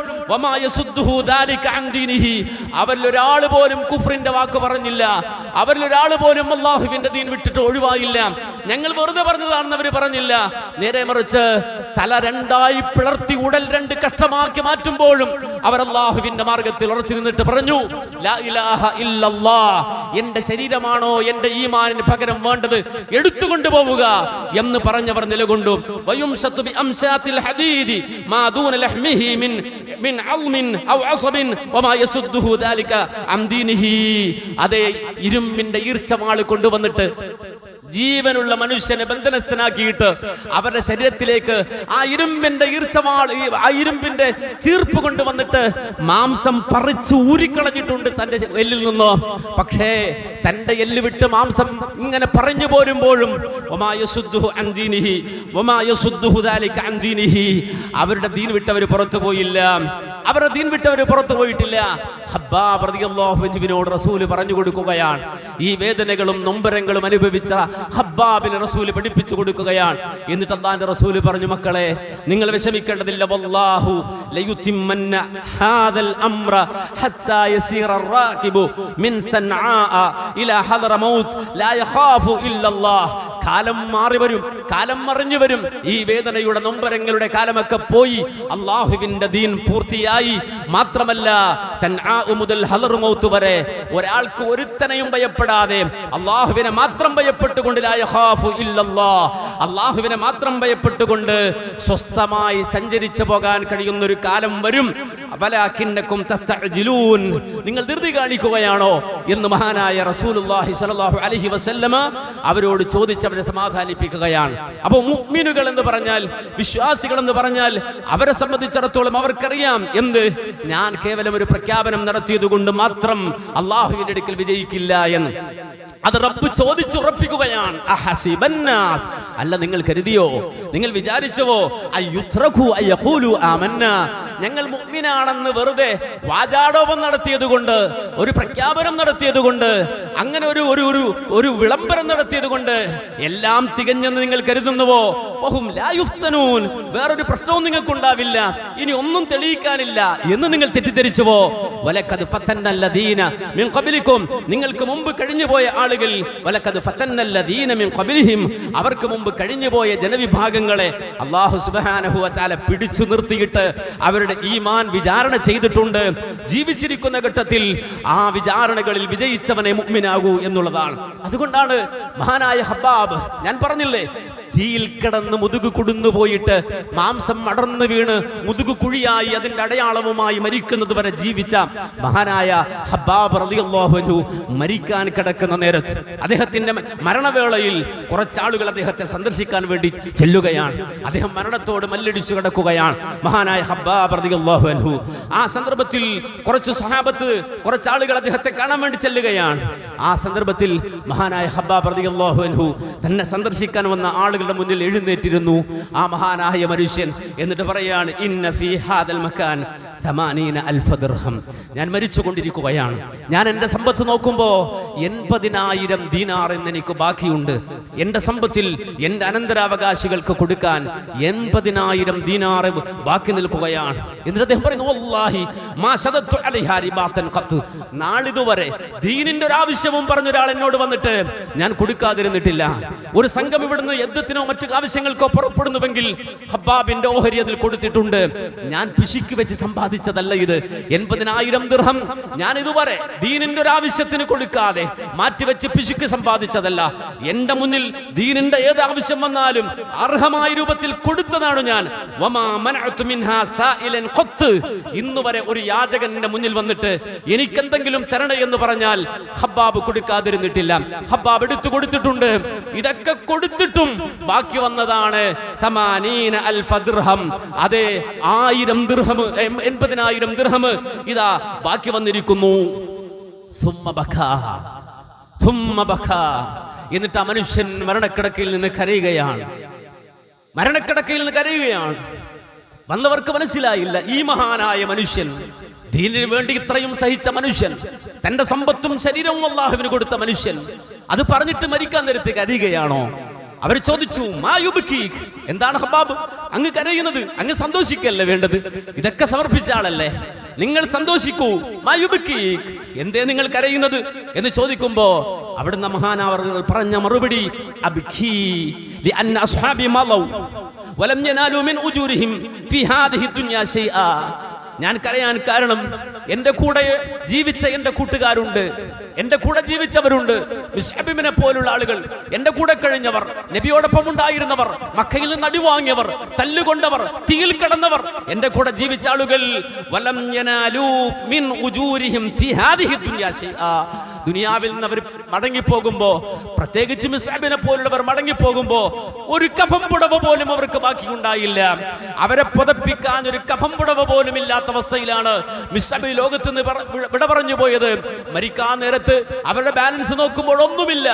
അവരിൽ ഒരാൾ പോലും കുഫ്രിന്റെ വാക്ക് പറഞ്ഞില്ല, അവരിൽ ഒരാൾ പോലും അല്ലാഹുവിന്റെ ദീൻ വിട്ടിട്ട് ഒഴിവായില്ല. ഞങ്ങൾ വെറുതെ പറഞ്ഞതാണെന്ന് അവര് പറഞ്ഞില്ല. നേരെ മറിച്ച് തല രണ്ടായി പിളർത്തി ഉടൽ രണ്ട് കഷ്ടമാക്കി മാറ്റുമ്പോഴും അവർ അല്ലാഹുവിന്റെ മാർഗത്തിൽ ഉറച്ചു നിന്നിട്ട് പറഞ്ഞു, ലാ ഇലാഹ ഇല്ലല്ലാഹ്, എന്റെ ശരീരമാണോ എന്റെ ഈമാനിന് പകരം വേണ്ടത്, എടുത്തുകൊണ്ടു പോവുക എന്ന് പറഞ്ഞവർ നിലകൊണ്ടു. വയുംശതു ബി അംശാത്തിൽ ഹദീദി മാ ദൂന ലഹ്മിഹി മിൻ അൽമിൻ ഔ അസബിൻ വമാ യസുദ്ദുഹു ദാലിക അൻ ദീനിഹി. അതേ ഇരുമ്പിന്റെ ഈർച്ചവാൾ കൊണ്ടുവന്നിട്ട് ജീവനുള്ള മനുഷ്യനെ ബന്ധനസ്ഥനാക്കിയിട്ട് അവരുടെ ശരീരത്തിലേക്ക് ആ ഇരുമ്പിന്റെ ഈർച്ചവാൾ, ആ ഇരുമ്പിന്റെ ചീർപ്പ് കൊണ്ടുവന്നിട്ട് മാംസം പറിച്ചു ഊരിക്കളഞ്ഞിട്ടുണ്ട് തന്റെ എല്ലിൽ നിന്ന്. പക്ഷേ തന്റെ എല്ല് വിട്ട് മാംസം ഇങ്ങനെ പറഞ്ഞു പോരുമ്പോഴും അവരുടെ ദീൻ വിട്ടവർ പുറത്തു പോയില്ല, അവരുടെ ദീൻ വിട്ടവർ പുറത്തു പോയിട്ടില്ല. ഹബ്ബാബ് റളിയല്ലാഹു അൻഹുവിനോട് റസൂൽ പറഞ്ഞു കൊടുക്കുകയാണ്, ഈ വേദനകളും നൊമ്പരങ്ങളും അനുഭവിച്ച ഹബ്ബാബിനെ റസൂൽ പഠിപ്പിച്ചു കൊടുക്കുകയാണ്. എന്നിട്ട് അല്ലാഹുവിന്റെ റസൂൽ പറഞ്ഞു, മക്കളെ നിങ്ങൾ വിഷമിക്കേണ്ടതില്ല, വല്ലാഹു ലയുതിമ്മന്ന ഹാദൽ അംറ ഹത്താ യസീറ അർറാകിബു മിൻ സൻആ ഇലാ ഹദറമൗത്ത് ലാ യഖാഫു ഇല്ലല്ലാഹ്. കാലം മാറി വരും, കാലം മറിഞ്ഞു വരും. ഈ വേദനയുടെ നൊമ്പരങ്ങളുടെ കാലമൊക്കെ പോയി അല്ലാഹുവിന്റെ ദീൻ പൂർത്തിയായി. മാത്രമല്ല സൻആ മുതൽ ഹദറമൗത്ത് വരെ ഒരാൾക്ക് ഒരുത്തനെയും ഭയപ്പെടാതെ അല്ലാഹുവിനെ മാത്രം ഭയപ്പെട്ടുകൊണ്ട് ലാ യഖാഫു ഇല്ലല്ലാഹ്, അല്ലാഹുവിനെ മാത്രം ഭയപ്പെട്ടുകൊണ്ട് സ്വസ്ഥമായി സഞ്ചരിച്ചു പോകാൻ കഴിയുന്ന ഒരു കാലം വരും. വലാകിന്നകും തസ്തഅജിലൂൻ, നിങ്ങൾ ധൃതി കാണിക്കുകയാണോ എന്ന് മഹാനായ റസൂലുള്ളാഹി സ്വല്ലല്ലാഹു അലൈഹി വസല്ലമ അവരോട് ചോദിച്ചവരെ സമാധാനിപ്പിക്കുകയാണ്. അപ്പോൾ മുഅ്മിനുകൾ എന്ന് പറഞ്ഞാൽ, വിശ്വാസികൾ എന്ന് പറഞ്ഞാൽ അവരെ സംബന്ധിച്ചിടത്തോളം അവർക്കറിയാം എന്ത്, ഞാൻ കേവലം ഒരു പ്രഖ്യാപനം നടത്തിയത് കൊണ്ട് മാത്രം അല്ലാഹുവിന്റെ അടുക്കൽ വിജയിക്കില്ല എന്ന്. അത് റബ്ബ് ചോദിച്ചുറപ്പിക്കുകയാണ്. അഹസിബന്നാസ്, അല്ല നിങ്ങൾ കരുതിയോ, നിങ്ങൾ വിചാരിച്ചുവോ, അയ്യുത്രഖു അയഖൂലു ആമന്നാ, ഞങ്ങൾ മുഅ്മിനാണെന്ന് വെറുതെ വാചാടോപം നടത്തിയത് കൊണ്ട്, ഒരു പ്രഖ്യാപനം നടത്തിയത് കൊണ്ട്, അങ്ങനെ ഒരു വിളംബരം നടത്തിയത് കൊണ്ട് എല്ലാം തികഞ്ഞെന്ന് നിങ്ങൾ കരുതുന്നുവോ? വഹും ലാ യുഫ്തനൂൻ, വേറൊരു പ്രശ്നവും നിങ്ങൾക്കുണ്ടാവില്ല, ഇനി ഒന്നും തെളിയിക്കാനില്ല എന്ന് നിങ്ങൾ തെറ്റിദ്ധരിച്ചുവോ? വലഖദ് ഫതന്നല്ലദീന മിൻ ഖബ്ലികും, നിങ്ങൾക്ക് മുമ്പ് കഴിഞ്ഞുപോയ ആളുകൾ, വലഖദ് ഫതന്നല്ലദീന മിൻ ഖബ്ലിഹിം, അവർക്ക് മുമ്പ് കഴിഞ്ഞുപോയ ജനവിഭാഗങ്ങളെ അല്ലാഹു സുബ്ഹാനഹു വ തആല പിടിച്ചു നിർത്തിയിട്ട് അവരുടെ ഈമാൻ വിചാരണ ചെയ്തിട്ടുണ്ട്. ജീവിച്ചിരിക്കുന്ന ഘട്ടത്തിൽ ആ വിചാരണകളിൽ വിജയിച്ചവനെ മുഅ്മിനാകൂ എന്നുള്ളതാണ്. അതുകൊണ്ടാണ് മഹാനായ ഹബ്ബാബ്, ഞാൻ പറഞ്ഞില്ലേ, തീയിൽ കിടന്ന് മുതുകു കുടുന്നു പോയിട്ട് മാംസം അടർന്നു വീണ് മുതുകു കുഴിയായി അതിന്റെ അടയാളവുമായി മരിക്കുന്നത് വരെ ജീവിച്ച മഹാനായ ഹബ്ബാബ് റളിയല്ലാഹു അൻഹു മരിക്കാൻ കിടക്കുന്ന നേരത്ത് അദ്ദേഹത്തിന്റെ മരണവേളയിൽ കുറച്ചാളുകൾ അദ്ദേഹത്തെ സന്ദർശിക്കാൻ വേണ്ടി ചെല്ലുകയാണ്. അദ്ദേഹം മരണത്തോട് മല്ലടിച്ചു കിടക്കുകയാണ് മഹാനായ ഹബ്ബാബ് റളിയല്ലാഹു അൻഹു. ആ സന്ദർഭത്തിൽ കുറച്ച് സഹാബത്ത്, കുറച്ചാളുകൾ അദ്ദേഹത്തെ കാണാൻ വേണ്ടി ചെല്ലുകയാണ്. ആ സന്ദർഭത്തിൽ മഹാനായ ഹബ്ബാബ് റളിയല്ലാഹു അൻഹു തന്നെ സന്ദർശിക്കാൻ വന്ന ആളുകളുടെ മുന്നിൽ എഴുന്നേറ്റിരുന്നു ആ മഹാനായ മനുഷ്യൻ. എന്നിട്ട് പറയാണ്, ഇന്ന ഫീ ഹാദൽ മകാൻ 80,000 ദിർഹം, ഞാൻ മരിച്ചുകൊണ്ടിരിക്കുകയാണ്. ഞാൻ എൻ്റെ സമ്പത്ത് നോക്കുമ്പോൾ 80,000 ദീനാർ എന്ന് എനിക്ക് ബാക്കിയുണ്ട്. എൻ്റെ സമ്പത്തിൽ എൻ്റെ അനന്തരാവകാശികൾക്ക് കൊടുക്കാൻ 80,000 ദീനാർ ബാക്കി നിൽക്കുകയാണ്. എന്നിട്ട് അദ്ദേഹം പറയുന്നു, വല്ലാഹി മാ ശദത്തു അലൈഹാ റിബാതൻ ഖത്ത്, നാളിതുവരെ ദീനിന്റെ ഒരു ആവശ്യവും പറഞ്ഞൊരാൾ എന്നോട് വന്നിട്ട് ഞാൻ കൊടുക്കാതിരുന്നിട്ടില്ല. ഒരു സംഘം ഇവിടുന്ന് യുദ്ധത്തിനോ മറ്റു ആവശ്യങ്ങൾക്കോ പുറപ്പെടുന്നുവെങ്കിൽ ഹബ്ബാബിന്റെ ഓഹരി അതിൽ കൊടുത്തിട്ടുണ്ട്. ഞാൻ പിശുക്കി വെച്ച് സമ്പാദിച്ചു സമ്പാദിച്ചതല്ല ഇത്. 80,000 ദിർഹം ഞാൻ ഇതുവരെ ദീനിന്റെ ഒരു ആവശ്യത്തിന് കൊടുക്കാതെ മാറ്റിവെച്ച് പിശുക്ക് സമ്പാദിച്ചതല്ല. എന്റെ മുന്നിൽ ദീനിന്റെ ഏത് ആവശ്യം വന്നാലും അർഹമായ രൂപത്തിൽ കൊടുത്തതാണ് ഞാൻ. വമാ മനഅതു മിൻഹാ സായിലൻ ഖത്ത്. ഇന്ന് വരെ ഒരു യാചകന്റെ മുന്നിൽ വന്നിട്ട് എനിക്കെന്തെങ്കിലും തരണേ എന്ന് പറഞ്ഞാൽ ഹബ്ബാബ് കൊടുക്കാതിരുന്നിട്ടില്ല. ഹബ്ബാബ് എടുത്തു കൊടുത്തിട്ടുണ്ട്. ഇതൊക്കെ കൊടുത്തിട്ടും ബാക്കി വന്നതാണ് 80,000 ദിർഹം. അതെ, 1000 ദിർഹം, 80,000 ദിർഹം ഇതാ ബാക്കി വന്നിരിക്കുന്നു. എന്നിട്ട് ആ മനുഷ്യൻ മരണക്കിടക്കയിൽ നിന്ന് കരയുകയാണ്. വന്നവർക്ക് മനസ്സിലായില്ല, ഈ മഹാനായ മനുഷ്യൻ, ദീനിനു വേണ്ടി ഇത്രയും സഹിച്ച മനുഷ്യൻ, തന്റെ സമ്പത്തും ശരീരവും അല്ലാഹുവിന് കൊടുത്ത മനുഷ്യൻ, അത് പറഞ്ഞിട്ട് മരിക്കാൻ നേരത്ത് കരയുകയാണോ? അവർ ചോദിച്ചു, മാ യുബ്കീക്, എന്താണ് ഹബ്ബാബ് അങ്ങ് കരയുന്നത്? അങ്ങ് സന്തോഷിക്കല്ലേ വേണ്ടത്? ഇതൊക്കെ സമർപ്പിച്ച ആളല്ലേ, നിങ്ങൾ സന്തോഷിക്കൂ. മാ യുബ്കീക്, എന്തേ നിങ്ങൾ കരയുന്നത് എന്ന് ചോദിക്കുമ്പോ അവിടുന്ന് മഹാനവറുകൾ പറഞ്ഞ മറുപടി, അബ്കീ ലിഅന്ന അസ്ഹാബി മളൗ വലം യനാലു മിൻ ഉജൂരിഹിം ഫീ ഹാദിഹി ദുനിയാ ശൈആ. ഞാൻ കരയാൻ കാരണം എന്റെ കൂടെ ജീവിച്ച എന്റെ കൂട്ടുകാരുണ്ട്, എന്റെ കൂടെ ജീവിച്ചവരുണ്ട്, മിസ്അബിനെ പോലുള്ള ആളുകൾ, എന്റെ കൂടെ കഴിഞ്ഞവർ, നബിയോടൊപ്പം ഉണ്ടായിരുന്നവർ, മക്കയിൽ നിന്ന് അടിവാങ്ങിയവർ, തല്ലുകൊണ്ടവർ, തീയിൽ കിടന്നവർ, എന്റെ കൂടെ ജീവിച്ച ആളുകൾ, വലം യനാലു മിൻ ഉജൂരിഹിം ഫീ ഹാദിഹി ദുനിയാ ശൈആ. ദുനിയാവിൽ നിന്ന് അവർ മടങ്ങിപ്പോകുമ്പോ, പ്രത്യേകിച്ച് മിസ്അബിനെ പോലുള്ളവർ മടങ്ങിപ്പോകുമ്പോ ഒരു കഫം പുടവ പോലും അവർക്ക് ബാക്കിയുണ്ടായില്ല. അവരെ പുതപ്പിക്കാൻ ഒരു കഫം പുടവ പോലും ഇല്ലാത്ത അവസ്ഥയിലാണ് മിസ്അബ് ലോകത്ത് നിന്ന് വിട പറഞ്ഞു പോയത്. മരിക്കാൻ നേരത്ത് അവരുടെ ബാലൻസ് നോക്കുമ്പോൾ ഒന്നുമില്ല,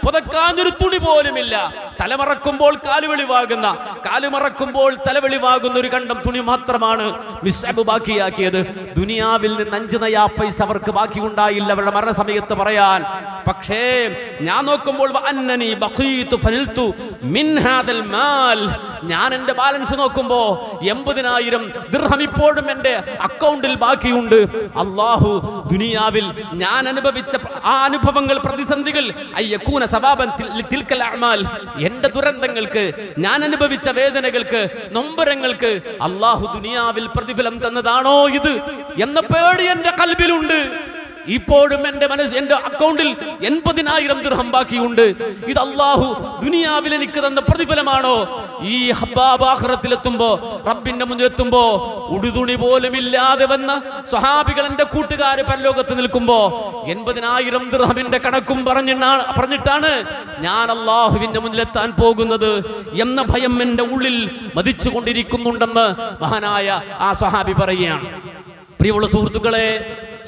പുതക്കാൻ ഒരു തുണി പോലുമില്ല. തലമറക്കുമ്പോൾ കാലുവെളിവാകുന്ന, കാലുമറക്കുമ്പോൾ തലവെളിവാകുന്ന ഒരു കണ്ടം തുണി മാത്രമാണ് മിസ്അബ് ബാക്കിയാക്കിയത്. ദുനിയാവിൽ നിന്ന് 5 നയാ പൈസ അവർക്ക് ബാക്കിയുണ്ടായില്ല അവരുടെ മരണസമയത്ത് പറയാൻ. പക്ഷേ ഞാൻ നോക്കുമ്പോൾ ഞാൻ എന്റെ ബാലൻസ് നോക്കുമ്പോ 80,000 ദിർഹം ഇപ്പോഴും എന്റെ അക്കൗണ്ടിൽ ബാക്കിയുണ്ട്. അല്ലാഹു ദുനിയാവിൽ ഞാൻ അനുഭവിച്ച ആ അനുഭവങ്ങൾ, പ്രതിസന്ധികൾ, എന്റെ ദുരന്തങ്ങൾക്ക്, ഞാൻ അനുഭവിച്ച വേദനകൾക്ക്, നൊമ്പരങ്ങൾക്ക് അല്ലാഹു ദുനിയാവിൽ പ്രതിഫലം തന്നതാണോ ഇത് എന്ന പേടി എന്റെ കൽബിലുണ്ട്. ഇപ്പോഴും എന്റെ അക്കൗണ്ടിൽ 80,000 ദിർഹം ബാക്കിയുണ്ട്. ഇത് അല്ലാഹു ദുനിയാവിൽ എനിക്ക് തന്ന പ്രതിഫലമാണോ? ഈ ഹബ്ബാബ് ആഖിറത്തിലെത്തുമ്പോ, റബ്ബിന്റെ മുന്നിലെത്തുമ്പോ ഉടുതുണി പോലും ഇല്ലാതെ വന്ന സ്വഹാബികൾ, എന്റെ കൂട്ടുകാര് പരലോകത്ത് നിൽക്കുമ്പോ 80,000 ദിർഹമിന്റെ കണക്കും പറഞ്ഞിട്ടാണ് ഞാൻ അല്ലാഹുവിന്റെ മുന്നിലെത്താൻ പോകുന്നത് എന്ന ഭയം എന്റെ ഉള്ളിൽ മതിച്ചു കൊണ്ടിരിക്കുന്നുണ്ടെന്ന് മഹാനായ ആ സ്വഹാബി പറയുകയാണ്. പ്രിയമുള്ള സുഹൃത്തുക്കളെ,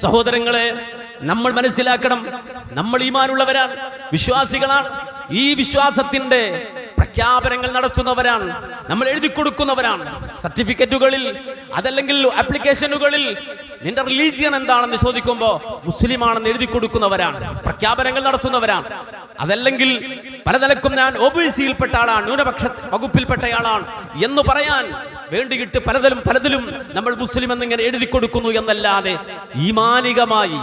സഹോദരങ്ങളെ, നമ്മൾ മനസ്സിലാക്കണം, നമ്മൾ ഈമാനുള്ളവരാണ്, വിശ്വാസികളാണ്. ഈ വിശ്വാസത്തിന്റെ പ്രഖ്യാപനങ്ങൾ നടത്തുന്നവരാണ്, നമ്മൾ എഴുതി കൊടുക്കുന്നവരാണ്. സർട്ടിഫിക്കറ്റുകളിൽ, അതല്ലെങ്കിൽ ആപ്ലിക്കേഷനുകളിൽ നിന്റെ റിലീജിയൻ എന്താണെന്ന് ചോദിക്കുമ്പോ മുസ്ലിമാണെന്ന് എഴുതി കൊടുക്കുന്നവരാണ്, പ്രഖ്യാപനങ്ങൾ നടത്തുന്നവരാണ്. അതല്ലെങ്കിൽ പലതലക്കും ഞാൻ OBC-യിൽപ്പെട്ട ആളാണ്, ന്യൂനപക്ഷ വകുപ്പിൽപ്പെട്ടയാളാണ് എന്ന് പറയാൻ വേണ്ടിയിട്ട് പലതിലും നമ്മൾ മുസ്ലിം എന്നിങ്ങനെ എഴുതി കൊടുക്കുന്നു എന്നല്ലാതെ ഈമാനികമായി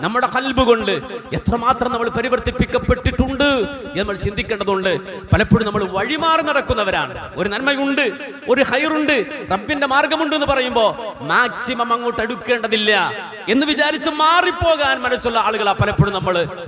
നമ്മുടെ ഖൽബ് കൊണ്ട് എത്രമാത്രം നമ്മൾ പരിവർത്തിപ്പിക്കപ്പെട്ടിട്ടുണ്ട് എന്ന് നമ്മൾ ചിന്തിക്കേണ്ടതുണ്ട്. പലപ്പോഴും നമ്മൾ വഴിമാറി നടക്കുന്നവരാണ്. ഒരു നന്മയുണ്ട്, ഒരു ഹൈറുണ്ട്, റബ്ബിന്റെ മാർഗമുണ്ട് എന്ന് പറയുമ്പോൾ മാക്സിമം അങ്ങോട്ട് അടുക്കേണ്ടതില്ല എന്ന് വിചാരിച്ച് മാറിപ്പോകാൻ മനസ്സുള്ള ആളുകളാ പലപ്പോഴും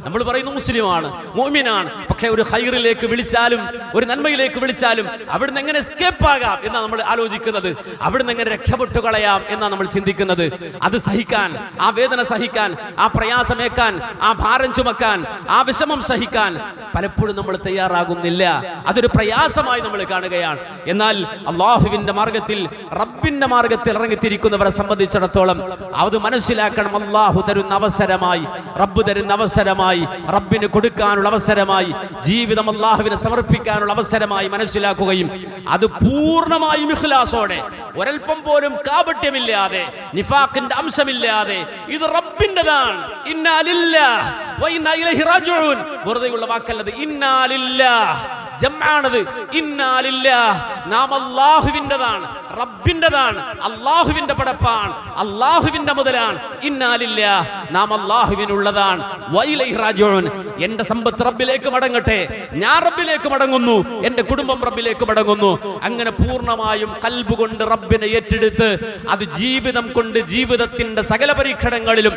നമ്മൾ പറയുന്നു മുസ്ലിമാണ്, മുഅ്മിനാണ്. പക്ഷെ ഒരു ഹൈറിലേക്ക് വിളിച്ചാലും, ഒരു നന്മയിലേക്ക് വിളിച്ചാലും അവിടുന്ന് എങ്ങനെ എസ്കേപ്പ് ആകാം എന്നാണ് നമ്മൾ ആലോചിക്കുന്നത്, അവിടുന്ന് എങ്ങനെ രക്ഷപ്പെട്ടു കളയാം എന്നാണ് നമ്മൾ ചിന്തിക്കുന്നത്. അത് സഹിക്കാൻ, ആ വേദന സഹിക്കാൻ, ആ പ്രയാസമേക്കാൻ, ആ ഭാരം ചുമക്കാൻ, ആ വിഷമം സഹിക്കാൻ പലപ്പോഴും നമ്മൾ തയ്യാറാകുന്നില്ല. അതൊരു പ്രയാസമായി നമ്മൾ കാണുകയാണ്. എന്നാൽ അള്ളാഹുവിന്റെ മാർഗത്തിൽ, റബ്ബിന്റെ മാർഗത്തിൽ ഇറങ്ങിത്തിരിക്കുന്നവരെ സംബന്ധിച്ചിടത്തോളം അത് മനസ്സിലാക്കണം. അള്ളാഹു തരുന്ന അവസരമായി, റബ്ബ് തരുന്ന അവസരമായി, റബ്ബിന് കൊടുക്കാനുള്ള അവസരമായി, ജീവിതം അള്ളാഹുവിനെ സമർപ്പിക്കാനുള്ള അവസരമായി മനസ്സിലാക്കുകയും അത് പൂർണ്ണമായും ഇഖ്ലാസോടെ, ഒരൽപ്പം പോലും കാപട്യമില്ലാതെ, നിഫാഖിന്റെ അംശമില്ലാതെ, ഇത് റബ്ബിന്റെതാണ്, ഇന്നാ ലില്ലാഹ് വ ഇന്നാ ഇലൈഹി റാജിഊൻ, വെറുതെയുള്ള വാക്കല്ലത്, ഇന്നാ ലില്ലാഹ്, ജംആണത്. ഇന്നാ ലില്ലാഹ്, നാം അല്ലാഹുവിൻ്റെതാണ്, റബ്ബിൻ്റെതാണ്, അല്ലാഹുവിൻ്റെ പടപ്പാണ്, അല്ലാഹുവിൻ്റെ മുതലാണ്. ഇന്നാ ലില്ലാഹ്, നാം അല്ലാഹുവിനുള്ളതാണ്. വഇലൈഹി റാജിഊൻ, എൻ്റെ സമ്പത്ത് റബ്ബിലേക്ക് മടങ്ങട്ടെ, ഞാൻ റബ്ബിലേക്ക് മടങ്ങുന്നു, എൻ്റെ കുടുംബം റബ്ബിലേക്ക് മടങ്ങുന്നു. അങ്ങനെ പൂർണ്ണമായും കൽബ് കൊണ്ട് റബ്ബിനെ ഏറ്റെടുത്ത് അത് ജീവിതം കൊണ്ട് ജീവിതത്തിന്റെ സകല പരീക്ഷണങ്ങളിലും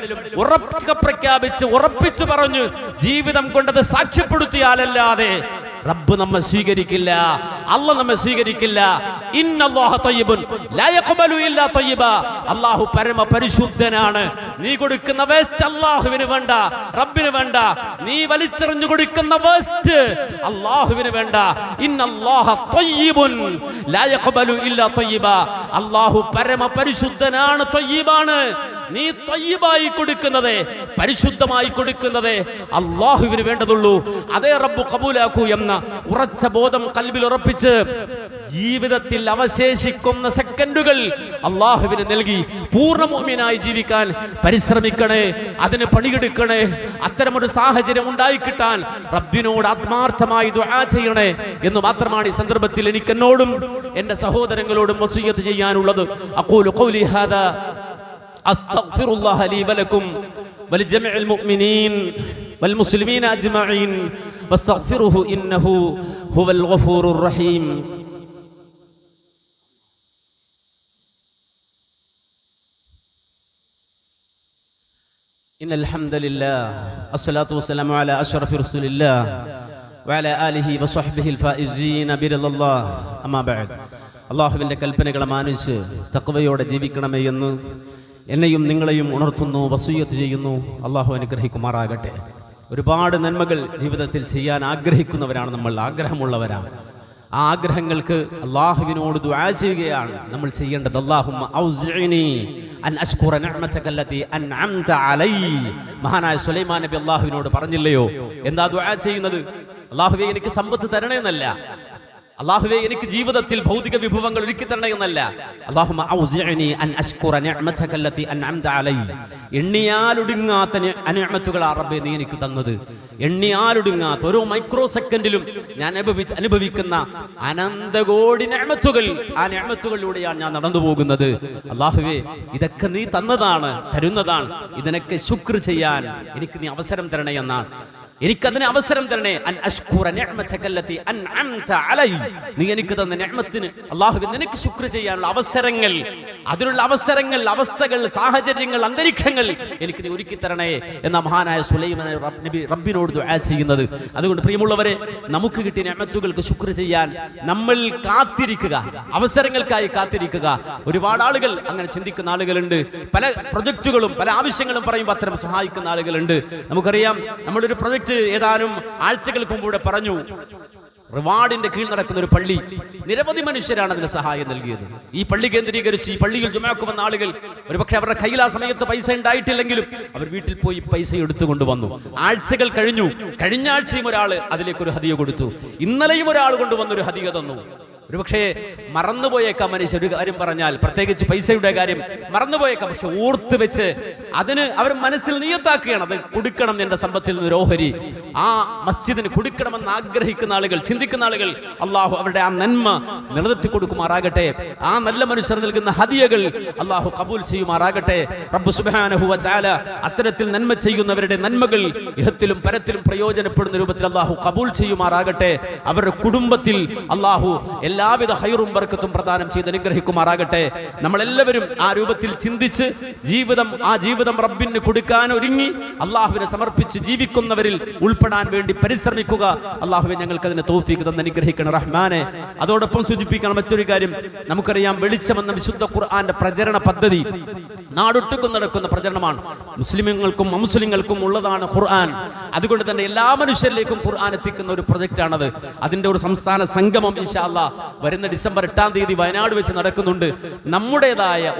പ്രഖ്യാപിച്ച് ഉറപ്പിച്ചു പറഞ്ഞു ജീവിതം കൊണ്ടത് സാക്ഷ്യപ്പെടുത്തിയാലല്ലാതെ റബ്ബ് നമ്മെ സ്വീകരിക്കില്ല, അല്ലാഹു നമ്മെ സ്വീകരിക്കില്ല. ഇന്നല്ലാഹ തയ്യിബുൻ ലാ യഖ്ബലു ഇല്ലാ തയ്യിബ, അല്ലാഹു പരമ പരിശുദ്ധനാണ്. നീ കൊടുക്കുന്ന വേസ്റ്റ് അല്ലാഹുവിന് വേണ്ട, റബ്ബിന് വേണ്ട. നീ വലിച്ചെറിഞ്ഞു കൊടുക്കുന്ന വേസ്റ്റ് അല്ലാഹുവിന് വേണ്ട. ഇന്നല്ലാഹ തയ്യിബുൻ ലാ യഖ്ബലു ഇല്ലാ തയ്യിബ, അല്ലാഹു പരമ പരിശുദ്ധനാണ്, തയ്യിബാണ്. നീ തയ്യിബായി കൊടുക്കുന്നത്, പരിശുദ്ധമായി കൊടുക്കുന്നത് അല്ലാഹുവിന് വേണ്ടതുള്ളൂ. അതേ റബ്ബ് കബൂലാക്കൂ എന്ന ഉറച്ച ബോധം കൽബിൽ ഉറപ്പിച്ച് ജീവിതത്തിൽ അവശേഷിക്കുന്ന സെക്കൻഡുകൾ അല്ലാഹുവിന് നൽകി പൂർണ്ണ മുഅ്മിനായി ജീവിക്കാൻ പരിശ്രമിക്കണേ, അതിന് പണിയെടുക്കണേ. അത്തരമൊരു സാഹചര്യം ഉണ്ടായിക്കിട്ടാൻ റബ്ബിനോട് ആത്മാർത്ഥമായി ദുആ ചെയ്യണേ എന്ന് മാത്രമാണ് ഈ സന്ദർഭത്തിൽ എനിക്ക് എന്നോടും എൻ്റെ സഹോദരങ്ങളോടും വസിയ്യത്ത് ചെയ്യാനുള്ളത്. അഖൂലു ഖൗലി ഹാദാ അസ്തഗ്ഫിറുല്ലാഹ ലീ വലക്കും വലിജമിഇൽ മുഅ്മിനീൻ والمسلمين أجمعين واستغفروه إنه هو الغفور الرحيم. إن الحمد لله الصلاة والسلام على أشرف رسول الله وعلى آله وصحبه الفائزين برضا الله. أما بعد, അല്ലാഹുവിൻ്റെ കൽപ്പനകളെ മാനിച്ച് തഖ്വയോടെ ജീവിക്കണമേ എന്ന് എന്നെയും നിങ്ങളെയും ഉണർത്തുന്നു, വസിയ്യത്ത് ചെയ്യുന്നു. അല്ലാഹു അനുഗ്രഹിക്കുമാറാകട്ടെ. ഒരുപാട് നന്മകൾ ജീവിതത്തിൽ ചെയ്യാൻ ആഗ്രഹിക്കുന്നവരാണ് നമ്മൾ, ആഗ്രഹമുള്ളവരാണ്. ആ ആഗ്രഹങ്ങൾക്ക് അല്ലാഹുവിനോട് ദുആ ചെയ്യുകയാണ് നമ്മൾ ചെയ്യേണ്ടത്. അല്ലാഹുമ്മ ഔസിഇനി അൻ അശ്കുറ നിഅമതക അല്ലതി അൻഅംത അലൈ. മഹാനായ സുലൈമാൻ നബി അല്ലാഹുവിനോട് പറഞ്ഞില്ലയോ, എന്താ ദുആ ചെയ്യുന്നത്? അല്ലാഹുവേ എനിക്ക് സമ്പത്ത് തരണേ എന്നല്ല, അല്ലാഹുവേ എനിക്ക് ജീവിതത്തിൽ ഭൗതിക വിഭവങ്ങൾ ഒരുക്കി തരണേ എന്നല്ല. അല്ലാഹുമ്മ ഔസിഇനി അൻ അശ്കുറ നിഅമതക അല്ലതി അൻഅംത അലൈ. എണ്ണിയാലൊടുങ്ങാത്ത നിഅമത്തുകൾ റബ്ബേ നീ എനിക്ക് തന്നത്. എണ്ണിയാലൊടുങ്ങാത്ത ഓരോ മൈക്രോ സെക്കൻഡിലും ഞാൻ അനുഭവിക്കുന്ന അനന്തകോടി നിഅമത്തുകൾ, ആ നിഅമത്തുകളിലൂടെയാണ് ഞാൻ നടന്നു പോകുന്നത്. അല്ലാഹുവേ ഇതൊക്കെ നീ തന്നതാണ്, തരുന്നതാണ്. ഇതിനൊക്കെ ശുക്ർ ചെയ്യാൻ എനിക്ക് നീ അവസരം തരണേ എന്നാണ്. എനിക്കതിന് അവസരം തരണേ. അൻ അശ്കുറ നിഅമതക അല്ലതി അൻഅംത അലൈ. നീ എനിക്ക് തന്ന നിഅമത്തിന് അല്ലാഹുവേ നിനക്ക് ശുക്ർ ചെയ്യാനുള്ള അവസരങ്ങൾ, അതിനുള്ള അവസരങ്ങൾ, അവസ്ഥകൾ, സാഹചര്യങ്ങൾ, അന്തരീക്ഷങ്ങൾ എനിക്ക് നീ ഒരുക്കി തരണേ എന്ന മഹാനായ സുലൈമാൻ നബി റബ്ബിനോട് ദുആ ചെയ്യുന്നത്. അതുകൊണ്ട് പ്രിയമുള്ളവരെ, നമുക്ക് കിട്ടിയ നിഅമത്തുകൾക്ക് ശുക്ർ ചെയ്യാൻ നമ്മൾ കാത്തിരിക്കുക, അവസരങ്ങൾക്കായി കാത്തിരിക്കുക. ഒരുപാട് ആളുകൾ അങ്ങനെ ചിന്തിക്കുന്ന ആളുകളുണ്ട്. പല പ്രൊജക്റ്റുകളും പല ആവശ്യങ്ങളും പറയുമ്പോൾ അത്തരം സഹായിക്കുന്ന ആളുകളുണ്ട്. നമുക്കറിയാം, നമ്മുടെ ഒരു പ്രൊജക്ട് ഏതാനും ആഴ്ചകൾക്ക് മുമ്പ് ഇവിടെ പറഞ്ഞു. റിവാർഡിന്റെ കീഴിൽ നടക്കുന്ന ഒരു പള്ളി, നിരവധി മനുഷ്യരാണ് അതിന് സഹായം നൽകിയത്. ഈ പള്ളി കേന്ദ്രീകരിച്ച് ഈ പള്ളിയിൽ ജുമാക്ക് വന്ന ആളുകൾ ഒരുപക്ഷെ അവരുടെ കയ്യിൽ ആ സമയത്ത് പൈസ ഉണ്ടായിട്ടില്ലെങ്കിലും അവർ വീട്ടിൽ പോയി പൈസ എടുത്തുകൊണ്ട് വന്നു. ആഴ്ചകൾ കഴിഞ്ഞു. കഴിഞ്ഞ ആഴ്ചയും ഒരാൾ അതിലേക്കൊരു ഹദിയ കൊടുത്തു. ഇന്നലെയും ഒരാൾ കൊണ്ടുവന്നൊരു ഹദിയ തന്നു. ഒരുപക്ഷെ മറന്നുപോയേക്കാം മനുഷ്യർ ഒരു കാര്യം പറഞ്ഞാൽ, പ്രത്യേകിച്ച് പൈസയുടെ കാര്യം മറന്നുപോയേക്കാം. പക്ഷെ ഓർത്ത് വെച്ച് അതിന് അവർ മനസ്സിൽ നിയത്താക്കുകയാണ്, അത് കൊടുക്കണം, എൻ്റെ സമ്പത്തിൽ നിന്ന് ഒരു ഓഹരി ആ മസ്ജിദിന് കൊടുക്കണമെന്ന് ആഗ്രഹിക്കുന്ന ആളുകൾ, ചിന്തിക്കുന്ന ആളുകൾ, അള്ളാഹു അവരുടെ ആ നന്മ നിലനിർത്തി കൊടുക്കുമാറാകട്ടെ. ആ നല്ല മനുഷ്യർ നൽകുന്ന ഹദിയകൾ അള്ളാഹു കബൂൽ ചെയ്യുമാറാകട്ടെ. റബ്ബ് സുബ്ഹാനഹു വ തആല അത്തരത്തിൽ നന്മ ചെയ്യുന്നവരുടെ നന്മകൾ ഇഹത്തിലും പരത്തിലും പ്രയോജനപ്പെടുന്ന രൂപത്തിൽ അള്ളാഹു കബൂൽ ചെയ്യുമാറാകട്ടെ. അവരുടെ കുടുംബത്തിൽ അള്ളാഹു എല്ലാവിധ ഹൈറും ബർക്കത്തും പ്രദാനം ചെയ്ത് അനുഗ്രഹിക്കുമാറാകട്ടെ. നമ്മളെല്ലാവരും ആ രൂപത്തിൽ ചിന്തിച്ച് ആ ജീവിതം റബ്ബിന് കൊടുക്കാൻ ഒരുങ്ങി അള്ളാഹുവിനെ സമർപ്പിച്ച് ജീവിക്കുന്നവരിൽ ഉൾപ്പെടാൻ വേണ്ടി പരിശ്രമിക്കുക. അള്ളാഹുവെ ഞങ്ങൾക്ക് അതിന് തൗഫീഖ് തന്ന് അനുഗ്രഹിക്കണം റഹ്മാനെ. അതോടൊപ്പം സൂചിപ്പിക്കണം മറ്റൊരു കാര്യം. നമുക്കറിയാം, വെളിച്ചമെന്ന വിശുദ്ധ ഖുർആന്റെ പ്രചരണ പദ്ധതി നാടൊട്ടുക്കും നടക്കുന്ന പ്രചരണമാണ്. മുസ്ലിമുകൾക്കും അമുസ്ലിങ്ങൾക്കും ഉള്ളതാണ് ഖുർആൻ. അതുകൊണ്ട് തന്നെ എല്ലാ മനുഷ്യരിലേക്കും ഖുർആൻ എത്തിക്കുന്ന ഒരു പ്രൊജക്റ്റാണത്. അതിന്റെ ഒരു സംസ്ഥാന സംഗമം ഇൻഷാ അല്ലാഹ് വരുന്ന ഡിസംബർ 8-ാം തീയതി വയനാട് വെച്ച് നടക്കുന്നുണ്ട്. നമ്മുടേതായ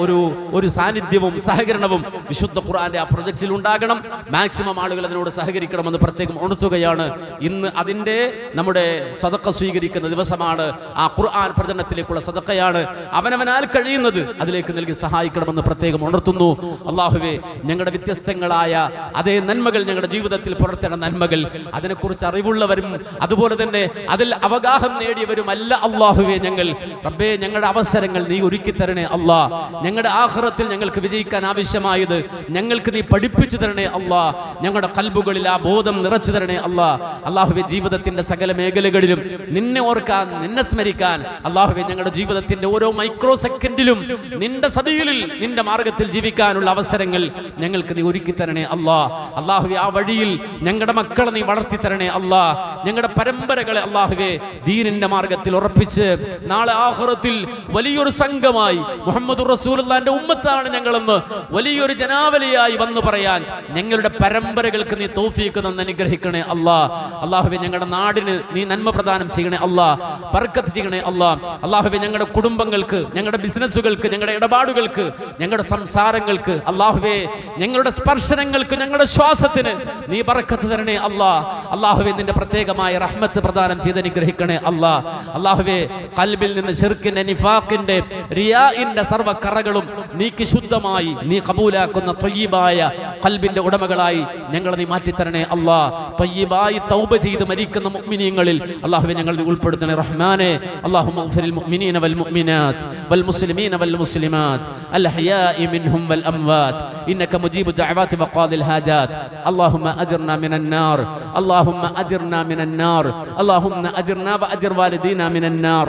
ഒരു സാന്നിധ്യവും സഹകരണവും വിശുദ്ധ ഖുർആന്റെ ആ പ്രൊജക്റ്റിൽ ഉണ്ടാകണം. മാക്സിമം ആളുകൾ അതിനോട് സഹകരിക്കണമെന്ന് പ്രത്യേകം ഉണർത്തുകയാണ്. ഇന്ന് അതിൻ്റെ നമ്മുടെ സദഖ സ്വീകരിക്കുന്ന ദിവസമാണ്. ആ ഖുർആൻ പ്രചരണത്തിലേക്കുള്ള സദഖയാണ്. അവനവനാൽ കഴിയുന്നത് അതിലേക്ക് നൽകി സഹായിക്കണമെന്ന് പ്രത്യേകം ഉണർത്തുന്നു. അല്ലാഹുവേ, ഞങ്ങളുടെ വ്യത്യസ്തങ്ങളായ അതേ നന്മകൾ, ഞങ്ങളുടെ ജീവിതത്തിൽ പുലർത്തേണ്ട നന്മകൾ, അതിനെക്കുറിച്ച് അറിവുള്ളവരും അതുപോലെ തന്നെ അതിൽ അവഗാഹം നേടിയവരുമല്ല അല്ലാഹുവേ ഞങ്ങൾ. റബ്ബേ, ഞങ്ങളുടെ അവസരങ്ങൾ നീ ഒരുക്കി തരണേ അല്ലാ. ഞങ്ങളുടെ ആഖിറത്തിൽ ഞങ്ങൾക്ക് വിജയിക്കാൻ ആവശ്യമായത് ഞങ്ങൾക്ക് നീ പഠിപ്പിച്ചു തരണേ അല്ലാ. ഞങ്ങളുടെ ഖൽബുകളിൽ ആ ബോധം നിറച്ചു തരണേ അല്ലാ. അല്ലാഹുവേ, ജീവിതത്തിന്റെ സകല മേഖലകളിലും നിന്നെ ഓർക്കാൻ, നിന്നെ സ്മരിക്കാൻ അല്ലാഹുവേ, ഞങ്ങളുടെ ജീവിതത്തിന്റെ ഓരോ മൈക്രോ സെക്കൻഡിലും നിന്റെ സബീലിൽ, നിന്റെ മാർഗത്തിൽ ജീവിക്കാനുള്ള അവസരങ്ങൾ ഞങ്ങൾക്ക് നീ ഒരുക്കി തരണേ അല്ലാ. അല്ലാഹുവേ, ആ വഴിയിൽ ഞങ്ങളുടെ മക്കളെ നീ വളർത്തി തരണേ അല്ലാ. ഞങ്ങളുടെ പരമ്പരകളെ അല്ലാഹുവേ ദീനിന്റെ മാർഗത്തിൽ ഉറപ്പിച്ച് നാളെ ആഖിറത്തിൽ വലിയൊരു സംഘമായി മുഹമ്മദ് റസൂലുള്ളാഹിന്റെ ഉമ്മത്താണ് ഞങ്ങളെന്ന് വലിയൊരു ജനാവലിയായി വന്നു പറയാൻ ഞങ്ങളുടെ പരമ്പരകൾക്ക് നീ തൗഫീഖ് തന്ന് അനുഗ്രഹിക്കണേ അല്ലാ. അല്ലാഹുവേ, ഞങ്ങളുടെ നാടിന് നീ നന്മ പ്രദാനം ചെയ്യണേ അല്ലാ. ബർക്കത്ത് ചെയ്യണേ അല്ലാ. അല്ലാഹുവേ, ഞങ്ങളുടെ കുടുംബങ്ങൾക്ക്, ഞങ്ങളുടെ ബിസിനസ്സുകൾക്ക്, ഞങ്ങളുടെ ഇടപാടുകൾക്ക്, ഞങ്ങളുടെ സംസാരങ്ങൾക്ക് അല്ലാഹുവേ, ഞങ്ങളുടെ സ്പർശനങ്ങൾക്ക്, ഞങ്ങളുടെ ശ്വാസത്തിന് നീ ബർക്കത്ത് തരണേ അല്ലാ. അല്ലാഹുവേ, നിന്റെ പ്രത്യേകമായ റഹ്മത്ത് പ്രദാനം ചെയ്ത് അനുഗ്രഹിക്കണേ അല്ലാ. അല്ലാഹുവേ, ഖൽബിൽ നിന്ന് ശിർക്കിന്റെ, നിഫാഖിന്റെ, റിയാഇന്റെ സർവ്വ കറകളും നീക്കി ശുദ്ധമായി നീ ഖബൂലാക്കുന്ന ത്വയ്യിബായ ഖൽബിന്റെ ഉടമകളായി ഞങ്ങളെ നീ മാറ്റിത്തരണേ അല്ലാ. ത്വയ്യിബായി തൗബ ചെയ്ത് മരിക്കുന്ന മുഅ്മിനീങ്ങളിൽ അല്ലാഹുവേ ഞങ്ങൾ നീ ഉൾപ്പെടുത്തണേ റഹ്മാനേ. അല്ലാഹുമ്മ ഗ്ഫിറിൽ മുഅ്മിനീന വൽ മുഅ്മിനാത്ത് വൽ മുസ്ലിമീന വൽ മുസ്ലിമാത്ത് അൽ അഹ്യാഇ മിൻഹും വൽ അംവാത്ത് ഇന്നക മുജീബു ദഅവാതി വഖാദിൽ ഹാജാത്ത്. اللهم أجرنا من النار، اللهم أجرنا من النار، اللهم أجرنا وأجر والدينا من النار.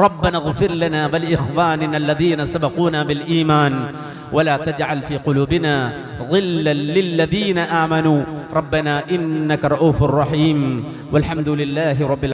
ربنا اغفر لنا ولإخواننا الذين سبقونا بالإيمان ولا تجعل في قلوبنا غلا للذين آمنوا ربنا إنك رؤوف رحيم والحمد لله رب العالمين.